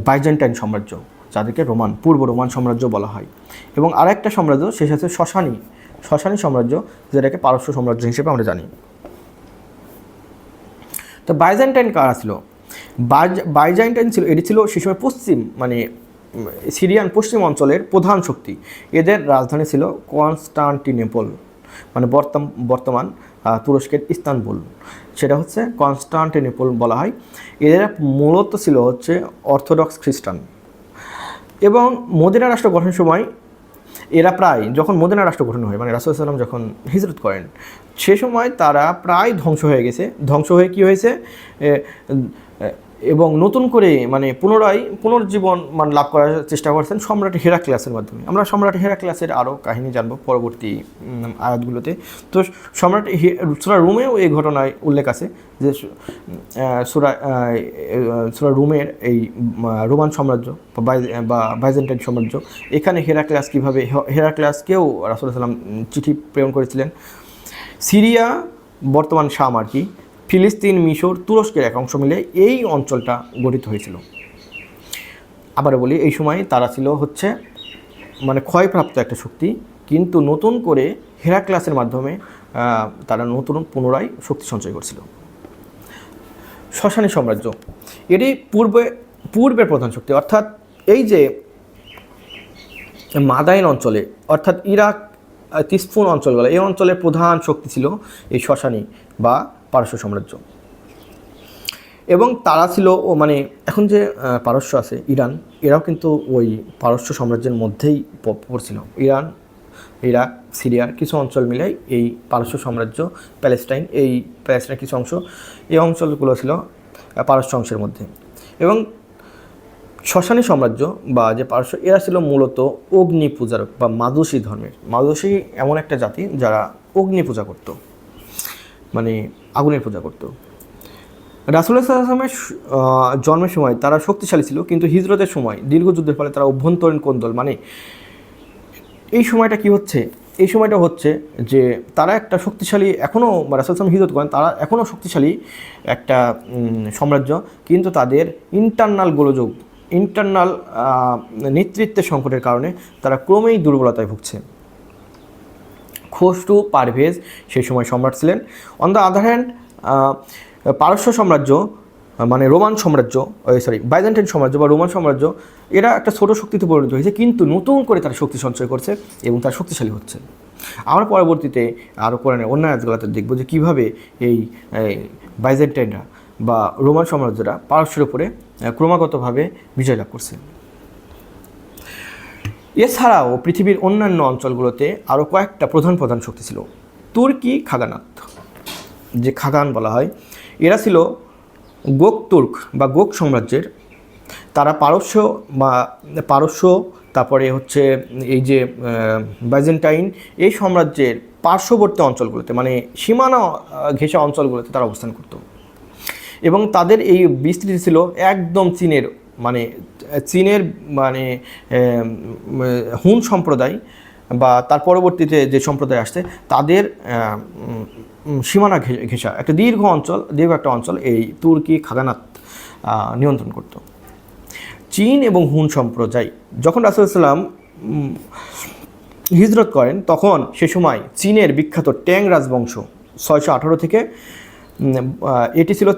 বাইজেন্টাইন সাম্রাজ্য, যাদেরকে পূর্ব রোমান সাম্রাজ্য বলা হয়। এবং আরেকটা সাম্রাজ্য শেষ আছে শসানি সাম্রাজ্য, যেটাকে পারস্য সাম্রাজ্য হিসেবে আমরা জানি। তো বাইজেন্টাইন কারা ছিল? বাইজেন্টাইন ছিল, এটি ছিল সে সময় মানে সিরিয়ান পশ্চিম অঞ্চলের প্রধান শক্তি। এদের রাজধানী ছিল কনস্টান্টিনোপল, মানে বর্তমান তুরস্কের ইস্তানবুল, সেটা হচ্ছে কনস্টান্টিনোপল বলা হয়। এদের মূলত ছিল হচ্ছে অর্থোডক্স খ্রিস্টান। এবং মদিনা রাষ্ট্র গঠনের সময় এরা প্রায়, যখন মদিনা রাষ্ট্র গঠন হয়, মানে রাসূলুল্লাহ সাল্লাল্লাহু আলাইহি ওয়াসাল্লাম যখন হিজরত করেন, সে সময় তারা প্রায় ধ্বংস হয়ে কী হয়েছে, এবং নতুন করে মানে পুনর্জীবন লাভ করার চেষ্টা করছেন সম্রাট হেরাক্লিয়াসের মাধ্যমে। আমরা সম্রাট হেরাক্লিয়াসের আরও কাহিনী জানবো পরবর্তী আয়াতগুলোতে। তো সূরা রুমেও এই ঘটনায় উল্লেখ আছে যে সূরা রুমের এই রোমান সাম্রাজ্য বা বাইজেন্টাইন সাম্রাজ্য, এখানে হেরাক্লিয়াসকেও রাসূলুল্লাহ সাল্লাল্লাহু আলাইহি ওয়াসাল্লাম চিঠি প্রেরণ করেছিলেন। সিরিয়া, বর্তমান শাম আর কি, ফিলিস্তিন, মিশর, তুরস্কের এক অংশ মিলে এই অঞ্চলটা গঠিত হয়েছিল। আবার বলি, এই সময় তারা ছিল হচ্ছে মানে ক্ষয়প্রাপ্ত একটা শক্তি, কিন্তু নতুন করে হেরাক্লিয়াসের মাধ্যমে তারা পুনরায় শক্তি সঞ্চয় করছিল। শসানি সাম্রাজ্য, এটি পূর্বের প্রধান শক্তি, অর্থাৎ এই যে মাদাইন অঞ্চলে, অর্থাৎ ইরাক, তিসফুন অঞ্চলগুলো, এই অঞ্চলের প্রধান শক্তি ছিল এই শসানি বা পারস্য সাম্রাজ্য। এবং তারা ছিল মানে এখন যে পারস্য আছে ইরান, এরাও কিন্তু ওই পারস্য সাম্রাজ্যের মধ্যেই পড়ছিল। ইরান, ইরাক, সিরিয়ার কিছু অঞ্চল মিলাই এই পারস্য সাম্রাজ্য, প্যালেস্টাইনের কিছু অংশ, এই অঞ্চলগুলো ছিল পারস্য অংশের মধ্যে। এবং শশানী সাম্রাজ্য বা যে পারস্য, এরা ছিল মূলত অগ্নি পূজারক বা মাজুসী ধর্মের। মাজুসী এমন একটা জাতি যারা অগ্নি পূজা করত, মানে আগুনের পূজা করত। রাসূলুল্লাহ সাল্লাল্লাহু আলাইহি ওয়াসাল্লামের জন্মের সময় তারা শক্তিশালী ছিল, কিন্তু হিজরতের সময় দীর্ঘ যুদ্ধের ফলে তারা অভ্যন্তরীণ কোন্দল, মানে এই সময়টা কি হচ্ছে, এই সময়টা হচ্ছে যে তারা একটা শক্তিশালী এখনও, রাসূলুল্লাহ সাল্লাল্লাহু আলাইহি ওয়াসাল্লাম হিজরত করেন, তারা এখনও শক্তিশালী একটা সাম্রাজ্য, কিন্তু তাদের ইন্টারনাল নেতৃত্বের সংকটের কারণে তারা ক্রমেই দুর্বলতায় ভুগছে। খসরু পারভেজ সেই সময় সম্রাট ছিলেন। অন দ্য আদার হ্যান্ড পারস্য সাম্রাজ্য, মানে বাইজেন্টাইন সাম্রাজ্য বা রোমান সাম্রাজ্য, এরা একটা ছোট শক্তিতে পরিণত হয়েছে, কিন্তু নতুন করে তারা শক্তি সঞ্চয় করছে এবং তারা শক্তিশালী হচ্ছে। আমরা পরবর্তীতে আরও কোরআনের অন্য আয়াতগুলোতে দেখব যে কীভাবে এই বাইজেন্টাইনরা বা রোমান সাম্রাজ্যরা পারস্যের উপরে ক্রমাগতভাবে বিজয় লাভ করছে। এছাড়াও পৃথিবীর অন্যান্য অঞ্চলগুলোতে আরও কয়েকটা প্রধান শক্তি ছিল। তুর্কি খাগানাত, যে খাগান বলা হয়, এরা ছিল গোক তুর্ক বা গোক সাম্রাজ্যের। তারা পারস্য তারপরে হচ্ছে এই যে বাইজেন্টাইন, এই সাম্রাজ্যের পার্শ্ববর্তী অঞ্চলগুলোতে, মানে সীমানা ঘেঁষা অঞ্চলগুলোতে তারা অবস্থান করত। এবং তাদের এই বিস্তৃতি ছিল একদম চীনের মানে হুন সম্প্রদায় বা তার পরবর্তীতে যে সম্প্রদায় আসছে তাদের সীমানা ঘেঁষা একটা দীর্ঘ একটা অঞ্চল এই তুর্কি খাগানাত নিয়ন্ত্রণ করত। চীন এবং হুন সম্প্রদায় যখন রাসূলুল্লাহ সাল্লাল্লাহু আলাইহি ওয়াসাল্লাম হিজরত করেন, তখন সে সময় চীনের বিখ্যাত ট্যাং রাজবংশ 618 থেকে, এটি ছিল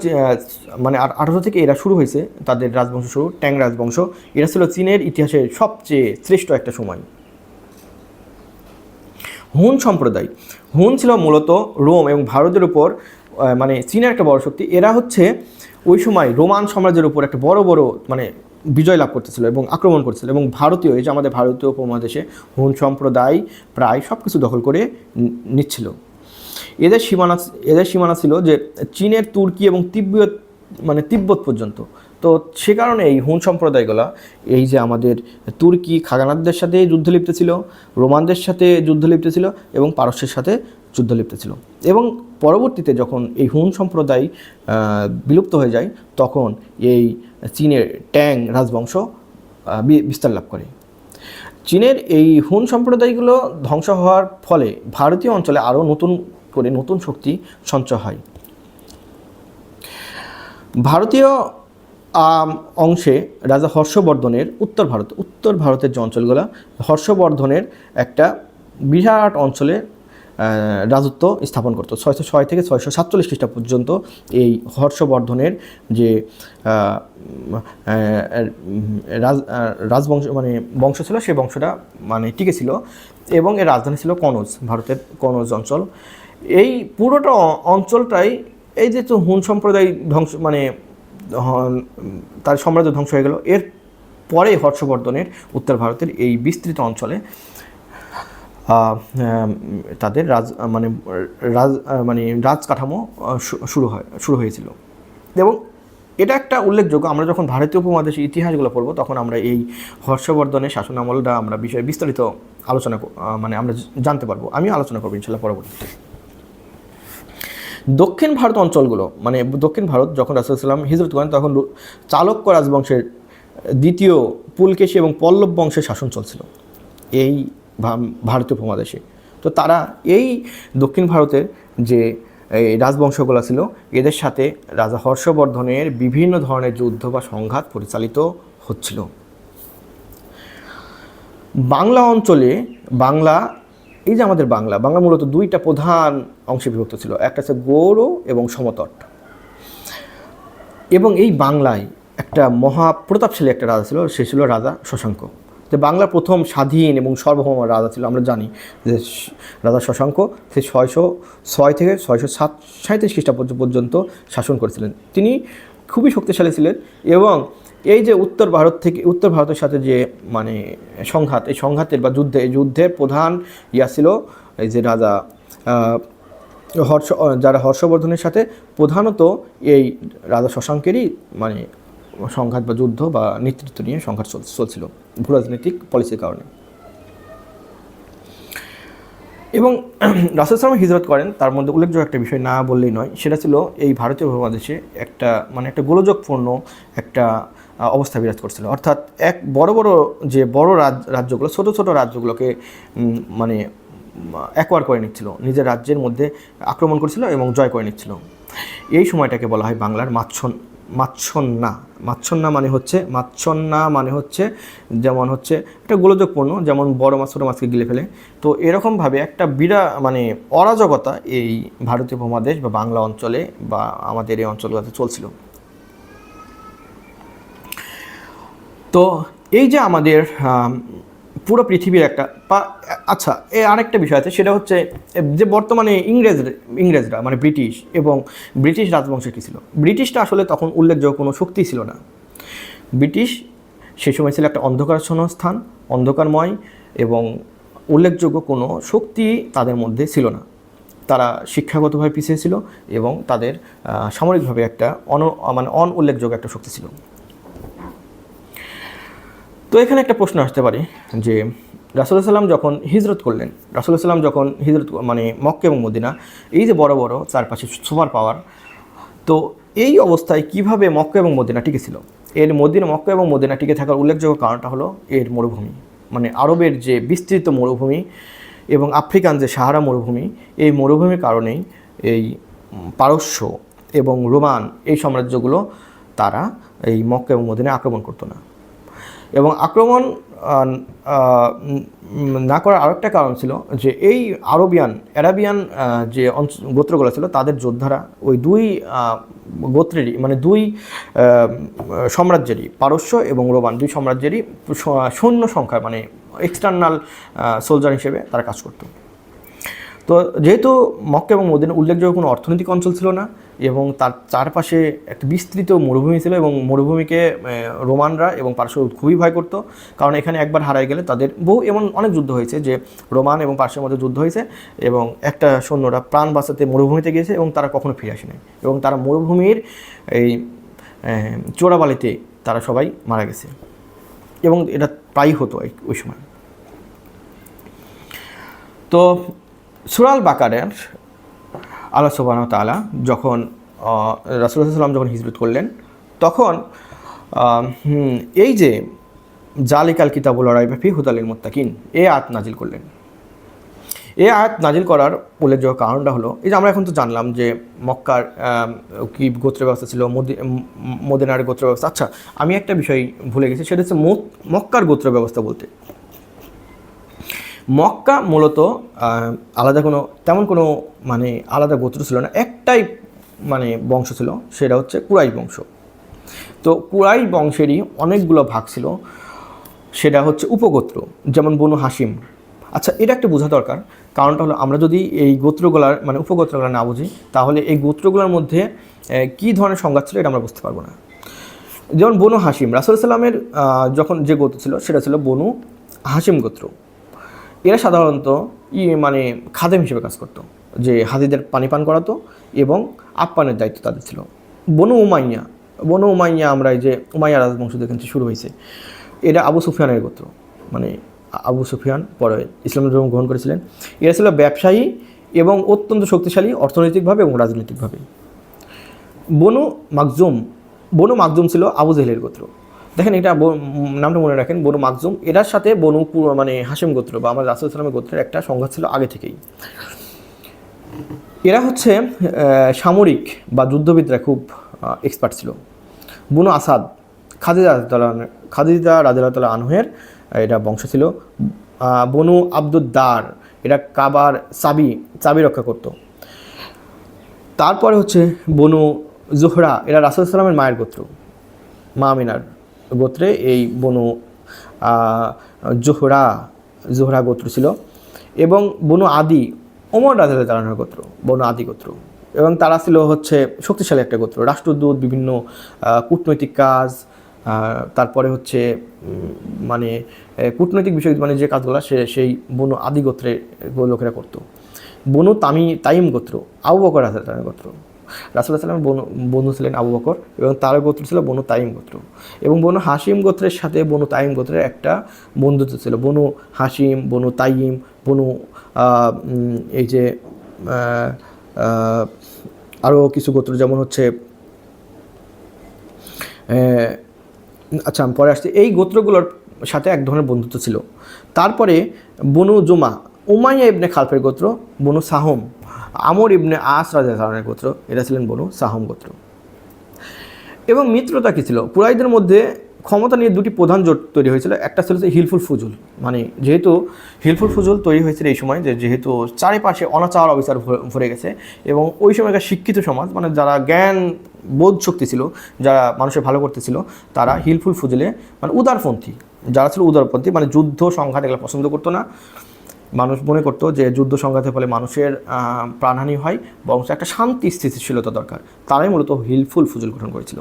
মানে 18 থেকে এরা শুরু হয়েছে, তাদের রাজবংশ শুরু, ট্যাং রাজবংশ। এরা ছিল চীনের ইতিহাসের সবচেয়ে শ্রেষ্ঠ একটা সময়। হুন সম্প্রদায়, হুন ছিল মূলত রোম এবং ভারতের উপর, মানে চীনের একটা বড় শক্তি। এরা হচ্ছে ওই সময় রোমান সাম্রাজ্যের উপর একটা বড় মানে বিজয় লাভ করতেছিল এবং আক্রমণ করছিল, এবং ভারতীয়, এই যে আমাদের ভারতীয় উপমহাদেশে হুন সম্প্রদায় প্রায় সব কিছু দখল করে নিচ্ছিল। এদের সীমানা ছিল যে চীনের তুর্কি এবং তিব্বত পর্যন্ত। তো সে কারণে এই হুন সম্প্রদায়গুলো এই যে আমাদের তুর্কি খাগানাতদের সাথে যুদ্ধ লিপ্ত ছিল, রোমানদের সাথে যুদ্ধ লিপ্ত ছিল এবং পারস্যের সাথে যুদ্ধ লিপ্ত ছিল। এবং পরবর্তীতে যখন এই হুন সম্প্রদায় বিলুপ্ত হয়ে যায়, তখন এই চীনের ট্যাং রাজবংশ বিস্তার লাভ করে। চীনের এই হুন সম্প্রদায়গুলো ধ্বংস হওয়ার ফলে ভারতীয় অঞ্চলে আরও নতুন শক্তি সঞ্চয় হয়। ভারতীয় অংশে রাজা হর্ষবর্ধনের উত্তর ভারতের যে অঞ্চলগুলো, হর্ষবর্ধনের একটা বিরাট অঞ্চলে রাজত্ব স্থাপন করত। 606 থেকে 647 খ্রিস্টাব্দ পর্যন্ত এই হর্ষবর্ধনের যে রাজবংশ মানে বংশ ছিল, সেই বংশটা মানে টিকে ছিল। এবং এর রাজধানী ছিল কনৌজ, ভারতের কনৌজ অঞ্চল। এই পুরোটা অঞ্চলটাই এই যে হুন সম্প্রদায় মানে তার সাম্রাজ্য ধ্বংস হয়ে গেল। এর পরে হর্ষবর্ধনের উত্তর ভারতের এই বিস্তৃত অঞ্চলে তাদের রাজ কাঠামো শুরু হয়েছিল। এবং এটা একটা উল্লেখযোগ্য, আমরা যখন ভারতীয় উপমহাদেশের ইতিহাসগুলো পড়ব, তখন আমরা এই হর্ষবর্ধনের শাসনামলটা আমরা বিষয়ে বিস্তারিত আলোচনা আমরা জানতে পারবো। আমি আলোচনা করবো ইনশাল্লাহ পরবর্তীতে। দক্ষিণ ভারত অঞ্চলগুলো, মানে দক্ষিণ ভারত যখন রাসূলুল্লাহ সাল্লাল্লাহু আলাইহি ওয়াসাল্লাম হিজরত করেন, তখন চালুক্য রাজবংশের দ্বিতীয় পুলকেশী এবং পল্লব বংশের শাসন চলছিল এই ভারতীয় উপমহাদেশে। তো তারা এই দক্ষিণ ভারতের যে এই রাজবংশগুলো ছিল, এদের সাথে রাজা হর্ষবর্ধনের বিভিন্ন ধরনের যুদ্ধ বা সংঘাত পরিচালিত হচ্ছিল। বাংলা অঞ্চলে এই যে আমাদের বাংলা মূলত দুইটা প্রধান অংশে বিভক্ত ছিল, একটা হচ্ছে গৌড় এবং সমতট। এবং এই বাংলায় একটা মহাপ্রতাপশালী একটা রাজা ছিল, সে ছিল রাজা শশাঙ্ক। যে বাংলার প্রথম স্বাধীন এবং সার্বভৌম রাজা ছিল, আমরা জানি যে রাজা শশাঙ্ক সে 606 থেকে 637 খ্রিস্টাব্দ পর্যন্ত শাসন করেছিলেন। তিনি খুবই শক্তিশালী ছিলেন। এবং এই যে উত্তর ভারতের সাথে যে মানে সংঘাত, এই সংঘাতের বা যুদ্ধের প্রধান ছিল এই যে রাজা যারা হর্ষবর্ধনের সাথে প্রধানত এই রাজা শশাঙ্কেরই মানে সংঘাত বা যুদ্ধ বা নেতৃত্ব নিয়ে সংঘাত চলছিল ভূরাজনৈতিক পলিসির কারণে। এবং রাসূল সাল্লাল্লাহু হিজরত করেন, তার মধ্যে উল্লেখযোগ্য একটা বিষয় না বললেই নয়, সেটা ছিল এই ভারতীয় উপমহাদেশে একটা মানে একটা গোলযোগপূর্ণ একটা অবস্থা বিরাজ করছিল। অর্থাৎ বড় রাজ্যগুলো ছোট ছোট রাজ্যগুলোকে মানে অ্যাকোয়ার করে নিচ্ছিল, নিজের রাজ্যের মধ্যে আক্রমণ করছিল এবং জয় করে নিচ্ছিল। এই সময়টাকে বলা হয় বাংলার মাচ্ছন্না মানে হচ্ছে যেমন হচ্ছে একটা গোলযোগপূর্ণ, যেমন বড় মাছ ছোটো মাছকে গিলে ফেলে। তো এরকমভাবে একটা মানে অরাজকতা এই ভারতীয় উপমহাদেশ বা বাংলা অঞ্চলে বা আমাদের এই অঞ্চলগুলোতে চলছিল। তো এই যে আমাদের পুরো পৃথিবীর একটা আচ্ছা, আরেকটা বিষয় আছে, সেটা হচ্ছে যে বর্তমানে ইংরেজরা মানে ব্রিটিশ রাজবংশ কী ছিল। ব্রিটিশটা আসলে তখন উল্লেখযোগ্য কোনো শক্তি ছিল না। ব্রিটিশ সেই সময় ছিল একটা অন্ধকারাচ্ছন্ন স্থান, অন্ধকারময়, এবং উল্লেখযোগ্য কোনো শক্তি তাদের মধ্যে ছিল না। তারা শিক্ষাগতভাবে পিছিয়ে ছিল এবং তাদের সামরিকভাবে একটা উল্লেখযোগ্য একটা শক্তি ছিল। তো এখানে একটা প্রশ্ন আসতে পারে যে রাসূলুল্লাহ সাল্লাম যখন হিজরত করলেন, মানে মক্কা এবং মদিনা, এই যে বড় বড় চারপাশে সুপার পাওয়ার, তো এই অবস্থায় কিভাবে মক্কা এবং মদিনা টিকে ছিল? মক্কা এবং মদিনা টিকে থাকার উল্লেখযোগ্য কারণটা হলো এর মরুভূমি, মানে আরবের যে বিস্তৃত মরুভূমি এবং আফ্রিকান যে সাহারা মরুভূমি, এই মরুভূমির কারণেই এই পারস্য এবং রোমান এই সাম্রাজ্যগুলো তারা এই মক্কা এবং মদিনায় আক্রমণ করতো না। এবং আক্রমণ না করার আরেকটা কারণ ছিল যে এই অ্যারাবিয়ান যে গোত্রগুলো ছিল, তাদের যোদ্ধারা ওই দুই গোত্রেরই মানে দুই সাম্রাজ্যেরই, পারস্য এবং রোমান দুই সাম্রাজ্যেরই সৈন্য সংখ্যা মানে এক্সটার্নাল সোলজার হিসেবে তারা কাজ করত। তো যেহেতু মক্কা এবং মদিনা উল্লেখযোগ্য কোনো অর্থনৈতিক অঞ্চল ছিল না এবং তার চারপাশে একটা বিস্তৃত মরুভূমি ছিল, এবং মরুভূমিকে রোমানরা এবং পারস্য খুবই ভয় করতো, কারণ এখানে একবার হারাই গেলে তাদের এমন অনেক যুদ্ধ হয়েছে যে রোমান এবং পারস্যের মধ্যে যুদ্ধ হয়েছে এবং একটা সৈন্যরা প্রাণ বাঁচাতে মরুভূমিতে গিয়েছে এবং তারা কখনো ফিরে আসেনি, এবং তারা মরুভূমির এই চোরাবালিতে তারা সবাই মারা গেছে, এবং এটা প্রায়ই হতো ওই সময়। তো সূরা আল বাকারার আল্লাহ সুবহানাহু ওয়া তাআলা যখন রাসূলুল্লাহ সাল্লাল্লাহু আলাইহি ওয়াসাল্লাম যখন হিজরত করলেন, তখন এই যে জালিকাল কিতাবুল লা রাইবা ফিহি হুদাল লিল মুত্তাকিন এই আয়াত নাজিল করলেন। এই আয়াত নাজিল করার উল্লেখযোগ্য কারণটা হলো এই যে আমরা এখন তো জানলাম যে মক্কার কি গোত্র ব্যবস্থা ছিল, মদিনার গোত্র ব্যবস্থা। আচ্ছা, আমি একটা বিষয় ভুলে গেছি, সেটা হচ্ছে মক্কার গোত্র ব্যবস্থা বলতে মক্কা মূলত তেমন কোনো মানে আলাদা গোত্র ছিল না, একটাই মানে বংশ ছিল, সেটা হচ্ছে কুরাইশ বংশ। তো কুরাইশ বংশেরই অনেকগুলো ভাগ ছিল, সেটা হচ্ছে উপগোত্র, যেমন বনু হাশিম। আচ্ছা, এটা একটা বোঝা দরকার, কারণটা হলো আমরা যদি এই গোত্রগুলার মানে উপগোত্রগুলো না বুঝি, তাহলে এই গোত্রগুলোর মধ্যে কী ধরনের সংঘাত ছিল এটা আমরা বুঝতে পারবো না। যেমন বনু হাশিম, রাসূলুল্লাহ সাল্লামের যখন যে গোত্র ছিল সেটা ছিল বনু হাশিম গোত্র। এরা সাধারণত মানে খাদেম হিসেবে কাজ করতো, যে হাজিদের পানি পান করাতো এবং আপ্যায়নের দায়িত্ব তাদের ছিল। বনু উমাইয়া আমরা এই যে উমাইয়া রাজবংশ যেখান থেকে শুরু হয়েছে, এটা আবু সুফিয়ানের গোত্র, মানে আবু সুফিয়ান পরে ইসলাম ধর্ম গ্রহণ করেছিলেন। এরা ছিল ব্যবসায়ী এবং অত্যন্ত শক্তিশালী অর্থনৈতিকভাবে এবং রাজনৈতিকভাবে। বনু মাকজুম ছিল আবু জেহেলের গোত্র। দেখেন, এটা নামটা মনে রাখেন, বনু মাকজুম, এটার সাথে মানে হাশিম গোত্র বা আমার রাসূল সাল্লামের গোত্রের একটা সংঘাত ছিল আগে থেকেই। এরা হচ্ছে সামরিক বা যুদ্ধবিদ্যা খুব এক্সপার্ট ছিল। বনু আসাদ, খাদিজা রাদিয়াল্লাহু তাআলা আনহুর এটা বংশ ছিল। বনু আব্দুদ্দার, এরা কাবার চাবি রক্ষা করত। তারপরে হচ্ছে বনু জোহরা, এরা রাসূল সাল্লামের মায়ের গোত্র, মা আমিনার গোত্রে এই বনু জোহরা গোত্র ছিল। এবং বনু আদি, ওমর রাদিয়াল্লাহু তাআলার গোত্র, বনু আদি গোত্র। এবং তারা ছিল হচ্ছে শক্তিশালী একটা গোত্র, রাষ্ট্রদূত, বিভিন্ন কূটনৈতিক কাজ, তারপরে হচ্ছে মানে কূটনৈতিক বিষয় মানে যে কাজগুলো সেই বনু আদি গোত্রের লোকেরা করতো। বনু তাইম গোত্র, আবু বকর রাদিয়াল্লাহু গোত্র, রাসূলুল্লাহ সাল্লাল্লাহু আলাইহি ওয়াসাল্লামের বনু ছিলেন আবু বকর এবং তার গোত্র ছিল বনু তাইম গোত্র। এবং বনু হাশিম গোত্রের সাথে বনু তাইম গোত্রের একটা বন্ধুত্ব ছিল। বনু হাশিম, বনু তাইম, বনু এই যে আরও কিছু গোত্র যেমন হচ্ছে আচ্ছা আমি পরে আসছি, এই গোত্রগুলোর সাথে এক ধরনের বন্ধুত্ব ছিল। তারপরে বনু উমাইয়া ইবনে খালফের গোত্র, বনু সাহম, আমর ইবনে আস রাদিয়াল্লাহু আনহুর গোত্র, এরা ছিলেন বনু সাহম গোত্র। এবং মিত্রতা কী ছিল? কুরাইশদের মধ্যে ক্ষমতা নিয়ে দুটি প্রধান জোট তৈরি হয়েছিল। একটা ছিল হিলফুল ফুজুল, মানে যেহেতু হিলফুল ফুজুল তৈরি হয়েছিল এই সময়, যেহেতু চারিপাশে অনাচার অবিচার ভরে গেছে এবং ওই সময়কার শিক্ষিত সমাজ, মানে যারা জ্ঞান বোধ শক্তি ছিল, যারা মানুষের ভালো করতেছিল, তারা হিলফুল ফুজুলে মানে উদারপন্থী, যারা ছিল উদারপন্থী, মানে যুদ্ধ সংঘাত এগুলো পছন্দ করতো না। মানুষ মনে করতো যে যুদ্ধ সংঘাতের ফলে মানুষের প্রাণহানি হয়, বরং একটা শান্তি স্থিতিশীলতা দরকার। তারাই মূলত হিলফুল ফুজুল গঠন করেছিল।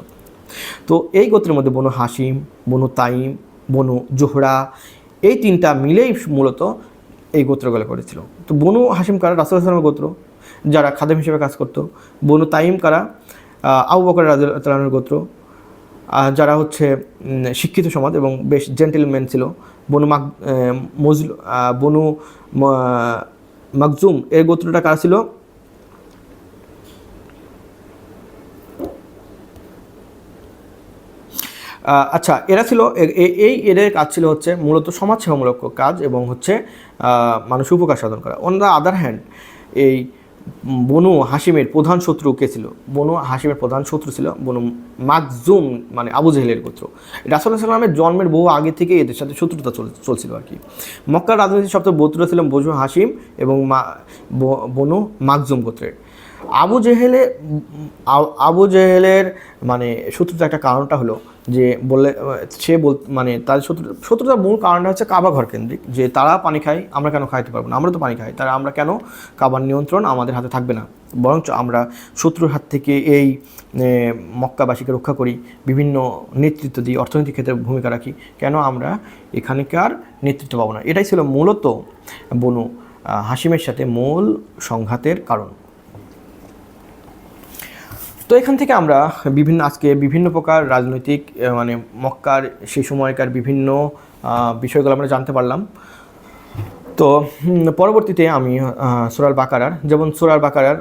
তো এই গোত্রের মধ্যে বনু হাশিম, বনু তাইম, বনু জোহরা, এই তিনটা মিলেই মূলত এই গোত্রগুলো করেছিল। তো বনু হাশিম কারা? রাসূলুল্লাহ সাল্লাল্লাহু আলাইহি ওয়াসাল্লামের গোত্র, যারা খাদেম হিসেবে কাজ করতো। বনু তাইম কারা? আবু বকর রাদিয়াল্লাহু আনহুর গোত্র, যারা হচ্ছে শিক্ষিত সমাজ এবং বেশ জেন্টেলম্যান ছিল। বনু মাকজুম এই গোত্রটা কারা ছিল? আচ্ছা, এরা ছিল এদের কাজ ছিল হচ্ছে মূলত সমাজসেবামূলক কাজ এবং হচ্ছে মানুষ উপকার সাধন করা। অন দ্য আদার হ্যান্ড, এই বনু হাশিমের প্রধান শত্রু কে ছিল? বনু হাশিমের প্রধান শত্রু ছিল বনু মাকজুম, মানে আবু জেহেলের গোত্র। রাসূলুল্লাহ সাল্লাল্লাহু আলাইহি ওয়াসাল্লামের জন্মের বহু আগে থেকে এদের সাথে শত্রুতা চলছিল আর কি। মক্কার রাজনৈতিক সবচেয়ে গোত্র ছিল বনু হাশিম এবং বনু মাকজুম গোত্রের। আবু জেহেলের মানে শত্রুতার একটা কারণটা হলো যে মানে তার শত্রুতার মূল কারণটা হচ্ছে কাবা ঘর কেন্দ্রিক, যে তারা পানি খায়, আমরা কেন খাইতে পারবো না? আমরা তো পানি খাই, তারা আমরা কেন কাবার নিয়ন্ত্রণ আমাদের হাতে থাকবে না, বরঞ্চ আমরা শত্রুর হাত থেকে এই মক্কাবাসীকে রক্ষা করি, বিভিন্ন নেতৃত্ব দিই, অর্থনৈতিক ক্ষেত্রে ভূমিকা রাখি, কেন আমরা এখানকার নেতৃত্ব পাবো না? এটাই ছিল মূলত বনু হাশিমের সাথে মূল সংঘাতের কারণ। তো এখান থেকে আমরা আজকে বিভিন্ন প্রকার রাজনৈতিক মানে মক্কার সেই সময়কার বিভিন্ন বিষয়গুলো আমরা জানতে পারলাম। তো পরবর্তীতে আমি সূরা আল বাকারার, যেমন সূরা আল বাকারার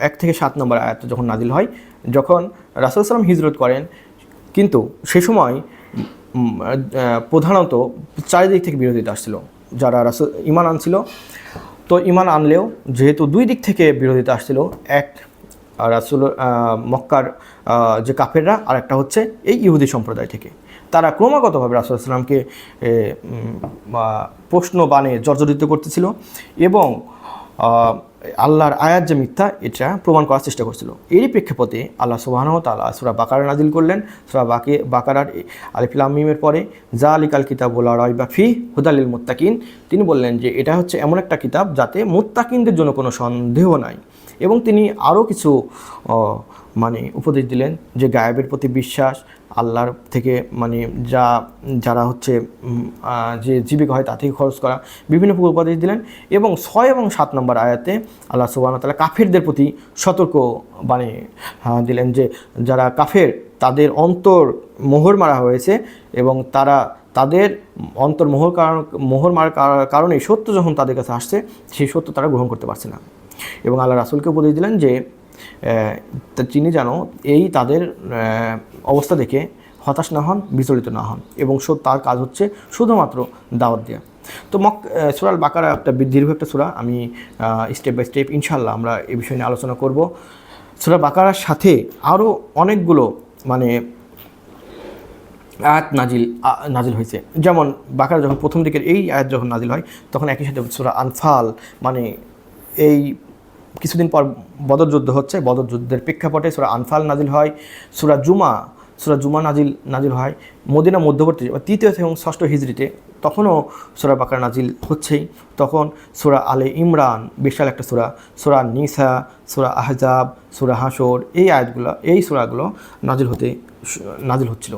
1 থেকে 7 নম্বর আয়াত যখন নাজিল হয়, যখন রাসূলুল্লাহ সাল্লাল্লাহু আলাইহি ওয়াসাল্লাম হিজরত করেন, কিন্তু সে সময় প্রধানত চারিদিক থেকে বিরোধিতা আসছিল। যারা ঈমান আনছিল, তো ঈমান আনলেও যেহেতু দুই দিক থেকে বিরোধিতা আসছিল, এক মক্কার যে কাফেররা, আর একটা হচ্ছে এই ইহুদি সম্প্রদায় থেকে, তারা ক্রমাগতভাবে রাসূলুল্লাহ সাল্লামকে প্রশ্ন বানে জর্জরিত করতেছিল এবং আল্লাহর আয়াত যে মিথ্যা এটা প্রমাণ করার চেষ্টা করছিল। এরই প্রেক্ষাপটে আল্লাহ সুবহানাহু ওয়া তাআলা সূরা বাকারা নাজিল করলেন। সূরা বাকারার আলিফ লাম মিমের পরে যালিকাল কিতাবু লা রাইবা ফিহি হুদাল লিল মুত্তাকিন, তিনি বললেন যে এটা হচ্ছে এমন একটা কিতাব যাতে মুত্তাকিনদের জন্য কোনো সন্দেহ নাই। এবং তিনি আরও কিছু মানে উপদেশ দিলেন, যে গায়েবের প্রতি বিশ্বাস, আল্লাহর থেকে মানে যারা হচ্ছে যে জীবিকা হয় তা থেকে খরচ করা, বিভিন্ন উপদেশ দিলেন। এবং 6 এবং 7 নম্বর আয়াতে আল্লাহ সুবহানাহু ওয়া তাআলা কাফেরদের প্রতি সতর্ক বাণী দিলেন, যে যারা কাফের তাদের অন্তর মোহর মারা হয়েছে এবং তাদের অন্তর মোহর মারার কারণে সত্য যখন তাদের কাছে আসছে, সেই সত্য তারা গ্রহণ করতে পারছে না। এবং আল্লাহ রাসূলকে উপদেশ দিলেন যে তিনি যেন তাদের অবস্থা দেখে হতাশ না হন, বিচলিত না হন, এবং তার কাজ হচ্ছে শুধুমাত্র দাওয়াত দেওয়া। তো সূরা আল বাকারা একটা দীর্ঘ একটা সূরা, আমি স্টেপ বাই স্টেপ ইনশাআল্লাহ আমরা এই বিষয় নিয়ে আলোচনা করব। সূরা বাকারার সাথে আরও অনেকগুলো মানে আয়াত নাজিল হয়েছে। যেমন বাকারা যখন প্রথম দিকের এই আয়াত যখন নাজিল হয়, তখন একই সাথে সূরা আনফাল, মানে এই কিছুদিন পর বদর যুদ্ধ হচ্ছে, বদর যুদ্ধের প্রেক্ষাপটে সূরা আনফাল নাজিল হয়। সূরা জুমা, সূরা জুমা নাজিল হয় মদিনা মধ্যবর্তী তৃতীয় এবং ষষ্ঠ হিজরিতে, তখনও সূরা বাকারা নাজিল হচ্ছেই। তখন সূরা আলে ইমরান বিশাল একটা সূরা, সূরা নিসা, সূরা আহজাব, সূরা হাশর, এই সূরাগুলো নাজিল হচ্ছিল।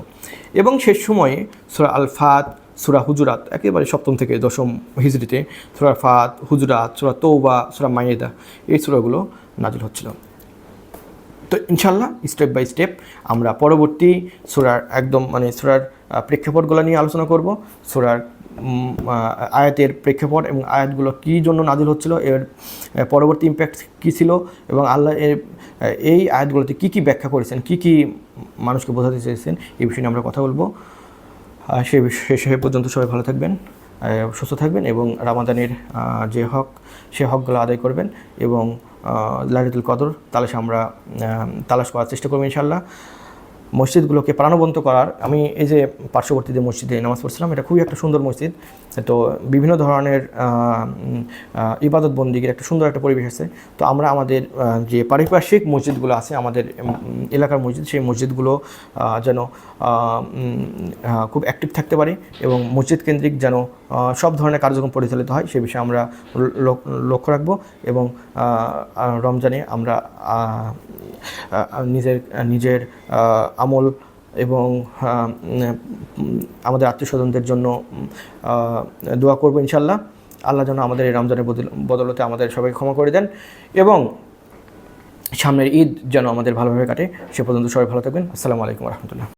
এবং শেষ সময়ে সূরা আল ফাত, সূরা হুজুরাত, একেবারে সপ্তম থেকে দশম হিজরিতে সূরা ফাত, হুজুরাত, সূরা তৌবা, সূরা মাইদা, এই সূরাগুলো নাজিল হচ্ছিল। তো ইনশাল্লাহ স্টেপ বাই স্টেপ আমরা পরবর্তী সূরার সূরার প্রেক্ষাপটগুলো নিয়ে আলোচনা করব, সূরার আয়াতের প্রেক্ষাপট এবং আয়াতগুলো কী জন্য নাজিল হচ্ছিল, এর পরবর্তী ইম্প্যাক্ট কী ছিল, এবং আল্লাহ এই আয়াতগুলোতে কী কী ব্যাখ্যা করেছেন, কী কী মানুষকে বোঝাতে চেয়েছেন, এই বিষয়ে নিয়ে আমরা কথা বলবো। সে পর্যন্ত সবাই ভালো থাকবেন, সুস্থ থাকবেন এবং রামাদানের যে হক সে হকগুলো আদায় করবেন এবং লাইলাতুল কদর তালাশ করার চেষ্টা করবেন ইনশাআল্লাহ। মসজিদগুলোকে প্রাণবন্ত করার, আমি এই যে পার্শ্ববর্তী যে মসজিদে নামাজ পড়ছিলাম, এটা খুবই একটা সুন্দর মসজিদ। তো বিভিন্ন ধরনের ইবাদত বন্দিগির একটা সুন্দর একটা পরিবেশ আছে। তো আমরা আমাদের যে পারিপার্শ্বিক মসজিদগুলো আছে, আমাদের এলাকার মসজিদ, সেই মসজিদগুলো যেন খুব অ্যাক্টিভ থাকতে পারে এবং মসজিদ কেন্দ্রিক যেন সব ধরনের কার্যক্রম পরিচালিত হয়, সে বিষয়ে আমরা লক্ষ্য রাখব। এবং রমজানে আমরা নিজের আমল এবং আমাদের আত্মীয়স্বজনদের জন্য দোয়া করব ইনশাল্লাহ। আল্লাহ যেন আমাদের এই রমজানের বদলতে আমাদের সবাইকে ক্ষমা করে দেন এবং সামনের ঈদ যেন আমাদের ভালোভাবে কাটে। সে পর্যন্ত সবাই ভালো থাকবেন। আসসালামু আলাইকুম রহমতুল্লাহ।